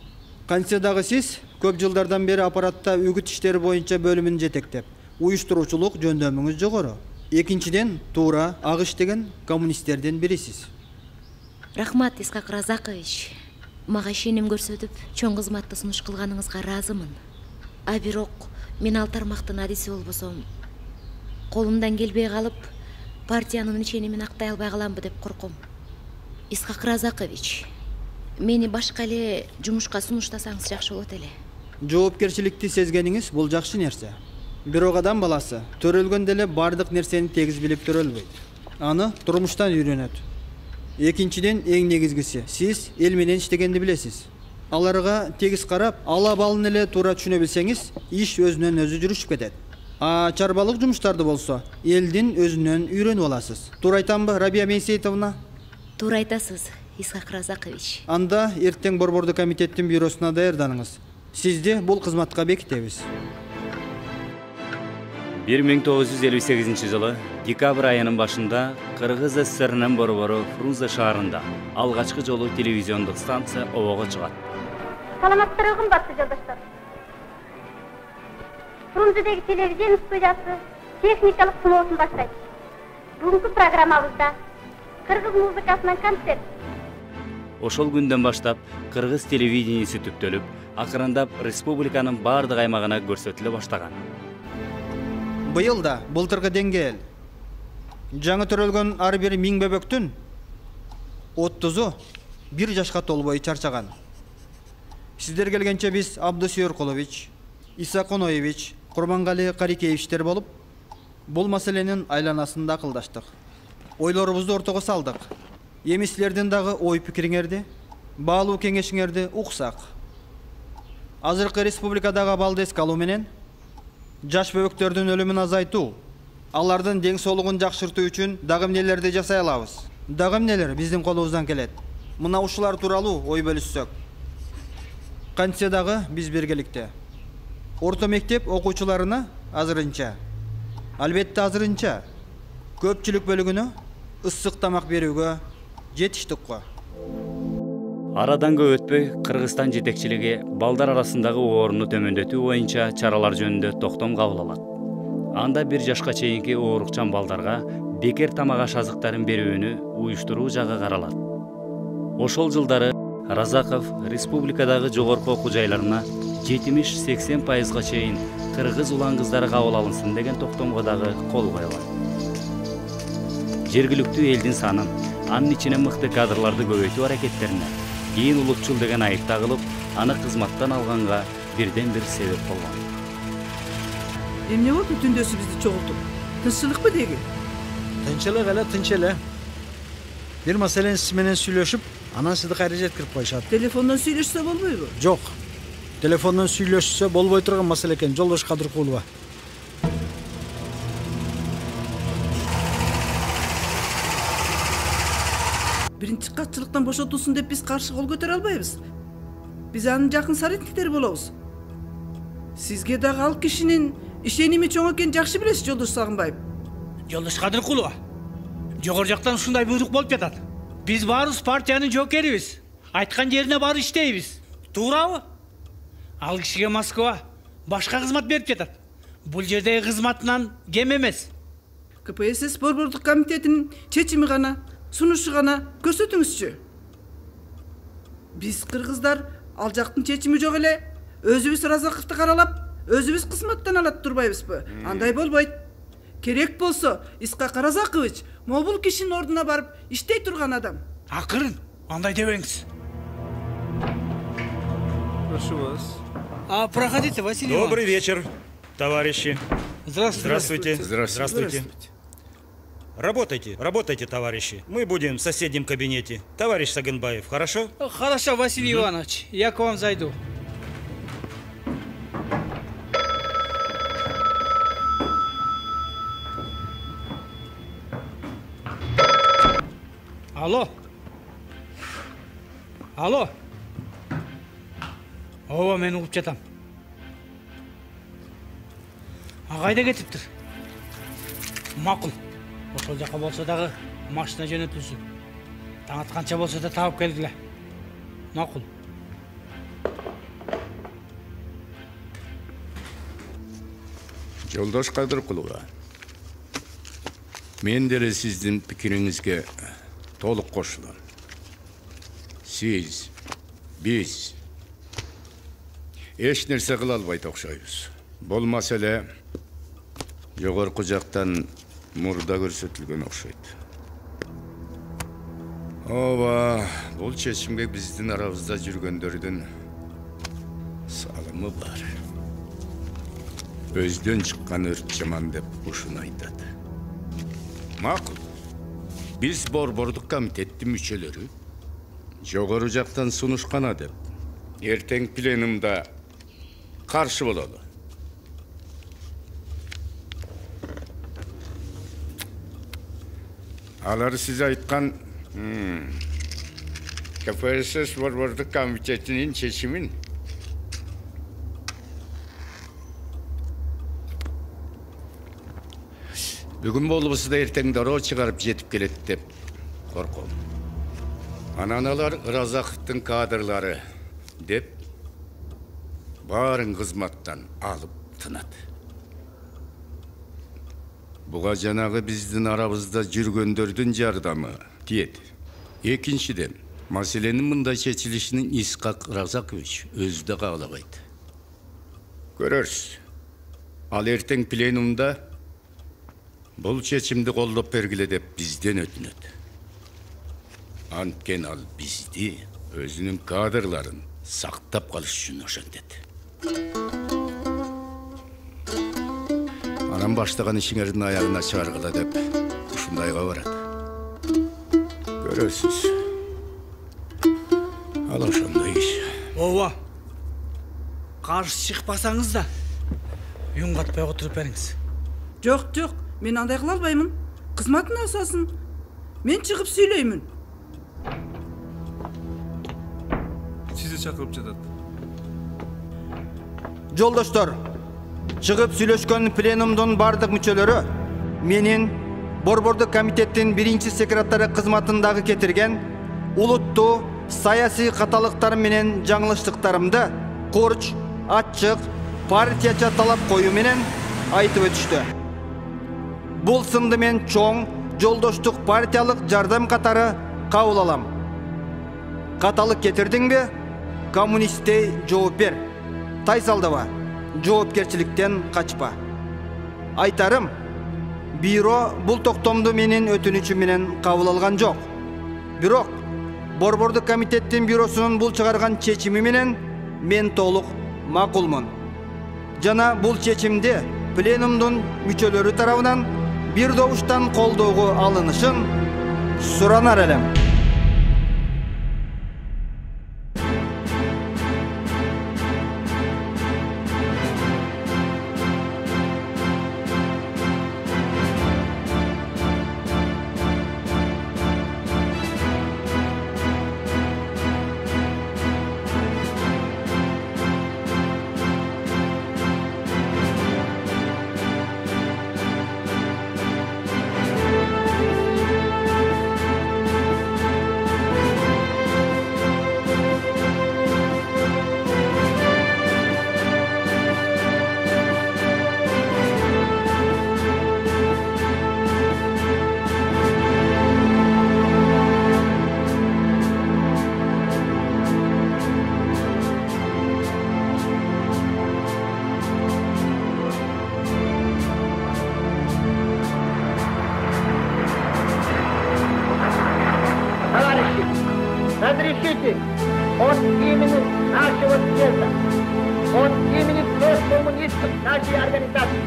Кантсе дагы сиз көп жылдардан бери аппаратта үгүт иштери боюнча бөлүмүн жетектеп, уюштуруучулук жөндөмүңүз жогору. Экинчиден, туура ак иштеген коммунисттердин бирисиз. Рахмат, Исхак Разакович. Мага ишеним көрсөтүп, чоң кызматты сунуш кылганыңызга ыраазымын. А бирок мен ал тармактын адиси болбосом, колумдан келбей калып, партиянын ишенимин актай албай каламбы деп корком. Исхак Разакович, мени башка эле жумушка сунуштасаңыз жакшы болот эле. Жоопкерчиликти сезгениңиз бул жакшы нерсе. Бирок адам баласы төрөлгөндө эле бардык нерсени тегиз билип төрөлбөйт. Аны турмуштан үйрөнөт. Экинчиден, эң негизгиси, сиз эл менен иштегенди билесиз. Аларга тегиз карап, ала балын эле туура түшүнө билсеңиз, иш өзүнөн өзү жүрүшүп кетет. А чарбалык жумуштарды болсо, элдин өзүнөн үйрөнүп аласыз. Туура айтамбы, Рабия Менсеитовна? Туура айтасыз, Исхак Разакович. Анда эртең Борбордук комитеттин бюросуна даярданыңыз. Сизди бул кызматка бекитебиз. 1958 жылы декабрь айынын башында Кыргыз ССРнын борбору Фрунзе шаарында алгачкы жолу телевизиондук станция обого чыгат. Саламаттарбы кымбаттуу жолдоштор. Фрунзедеги телевизион студиясы техникалык сыноосун баштайт. Бүгүнкү программабызда кыргыз музыкасынан концерт. Ошол күндөн баштап кыргыз телевидениеси түптөлүп, акырындап республиканын бардык аймагына көрсөтүлө баштаган. Быйыл да былтыркы деңгээл. Жаңы төрөлгөн ар бир 1000 бөбөктүн 30-у 1 жашка толбой чарчаган. Сиздер келгенче биз Абдусүйөр Колович, Иса Коноевич, Курмангали Карикеевичтер болуп, бул маселенин айланасында акылдаштык. Ойлорубузду ортого салдык. Эми силердин дагы ой пикириңерди, баалуу кеңешиңерди уксак. Азыркы республикадагы абалды эске алуу менен жаш бөбөктөрдүн өлүмүн азайтуу, алардын дең соолугун жакшыртуу үчүн дагы эмнелерди жасай алабыз. Дагы эмнелер биздин колубуздан келет. Мына ушулар тууралуу ой бөлүшсөк. Кантсе дагы биз биргеликте. Орто мектеп окуучуларына азырынча, албетте азырынча, көпчүлүк бөлүгүнө ысык тамак берүүгө жетиштик го. Арадан көп өтпөй Кыргызстан жетекчилиги балдар арасындагы оорууну төмөндөтүү боюнча чаралар жөнүндө токтом кабыл алат. Анда 1 жашка чейинки оорукчан балдарга бекер тамак аш азыктарын берүүнү уюштуруу жагы каралат. Ошол жылдары Разаков республикадагы жогорку окуу жайларына 70-80%га чейин кыргыз улан кыздары кабыл алынсын деген токтомго дагы кол коюлат. Жергиликтүү элдин санын, анын ичине мыкты кадрларды көбөйтүү аракеттерине кийин улутчул деген айып тагылып, аны кызматтан алганга бирден бир себеп болгон. Эмне болду түндөсү бизди чогултуп? Тынччылыкпы деги? Тынч эле. Бир маселени сиз менен сүйлөшүп, анан сизди кайра жеткирип коюшат. Телефондон сүйлөшсө болбойбу? Жок. Телефондон сүйлөшсө болбой турган маселе экен, Жолдош Кадыркулова. Биринчи катчылыктан бошотулсун деп биз каршы кол көтөрө албайбыз. Биз анын жакын соратниктери болобуз. Сизге дагы ал кишинин ишеними чоң экенин жакшы билесиз, Жолдош Сагынбаев. Жолдош Кадыркулова, жогору жактан ушундай буйрук болуп жатат. Биз баарыбыз партиянын жоокерибиз. Айткан жерине барып иштейбиз. Туурабы? Ал кишиге Москва башка кызмат берип жатат. Бул жердеги кызматынан кем эмес. КПСС Борбордук комитетинин чечими гана, сунушу гана көрсөтүңүзчү. Биз кыргыздар ал жактын чечими жок эле өзүбүз Разаковду каралап, өзүбүз кызматтан алат турбайбызбы? Андай болбойт. Керек болсо Исхак Разакович могул кишинин ордуна барып иштей турган адам. Акырын, андай дебеңиз. Прошу вас. Проходите, Василий Иванович. Добрый вечер, товарищи. Здравствуйте. Здравствуйте. Работайте, товарищи. Мы будем в соседнем кабинете. Товарищ Сагынбаев, хорошо? Хорошо, Василий Иванович, я к вам зайду. Алло. Алло. Ооба, мен угуп жатам. Кайда кетиптир? Макул. Ошол жака болсо дагы машина жөнөтүлсүн. Таң атканча болсо да таап келгиле. Макул. Жолдош Кадыркулова, мен деле сиздин пикириңизге толук кошулам. Сиз, биз эч нерсе кыла албайт окшойбуз. Бул маселе жогорку жактан мурда көрсөтүлгөн окшойт. Ооба, бул чечимге биздин арабызда жүргөндөрдүн салымы бар. Өздөн чыккан өрт жаман деп ушуну айтат. Макул. Биз Борбордук комитеттин мүчөлөрү жогору жактан сунушкана деп эртең пленумда каршы бололу. Алар сиз айткан КПСС Борбордук комитетинин чечимин бүгүн болбосо эртең дароо чыгарып жетип келет деп корком. Анан алар Ыразаковдун кадрлары деп баарын кызматтан алып тынат. Буга жанагы биздин арабызда жүргөндөрдүн жардамы тиет. Экинчиден, маселенин мындай чечилишин Исхак Разакович өзү да каалабайт. Көрөрсүз. Ал эртең пленумда бул чечимди колдоп бергиле деп бизден өтүнөт. Анткен ал бизди, өзүнүн кадрларын сактап калыш үчүн ошентет. Анан баштаган ишиңердин аягына чыгаргыла деп ушундайга барат. Көрөсүз. Ал ошондой иш. Ооба. Каршы чыкпасаңыз да үн катпай отуруп бериңиз. Жок, мен андай кыла албаймын. Кызматтын асасын. Мен чыгып сүйлөймүн. Сизди чакырып жатат. Жолдоштор, чыгып сүйлөшкөн пленумдун бардык мүчөлөрү менин Борбордук комитеттин биринчи секретары кызматындагы кетирген улуттуу саясий каталыктар менен жаңылыштыктарымды курч, ачык, партияча талап коюу менен айтып өтүштү. Бул сынды мен чоң жолдоштук партиялык жардам катары кабыл алам. Каталык кетирдиңби? Коммунисттей жооп бер. Тайсалдыба, жоопкерчиликтен качпа. Айтарым, бюро бул токтомду менин өтүнүчүм менен кабыл алган жок. Бирок Борбордук комитеттин бюросунун бул чыгарган чечими менен мен толук макулмун. Жана бул чечимди пленумдун мүчөлөрү тарабынан бир добуштан колдоого алынышын суранар элем. Разрешите от имени нашего съезда, от имени всех коммунистов нашей организации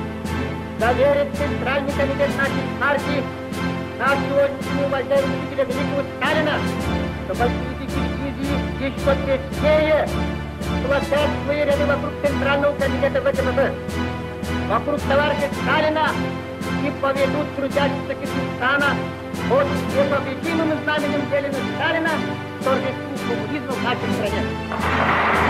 заверить Центральный комитет нашей партии, нашего уважаемого великого Сталина, что большевики Киргизии еще теснее сплотят свои ряды вокруг Центрального комитета ВКПБ, вокруг товарища Сталина и поведут трудящихся Киргизстана от непобедимым знаменем Сталина торжеству коммунизма в нашей стране.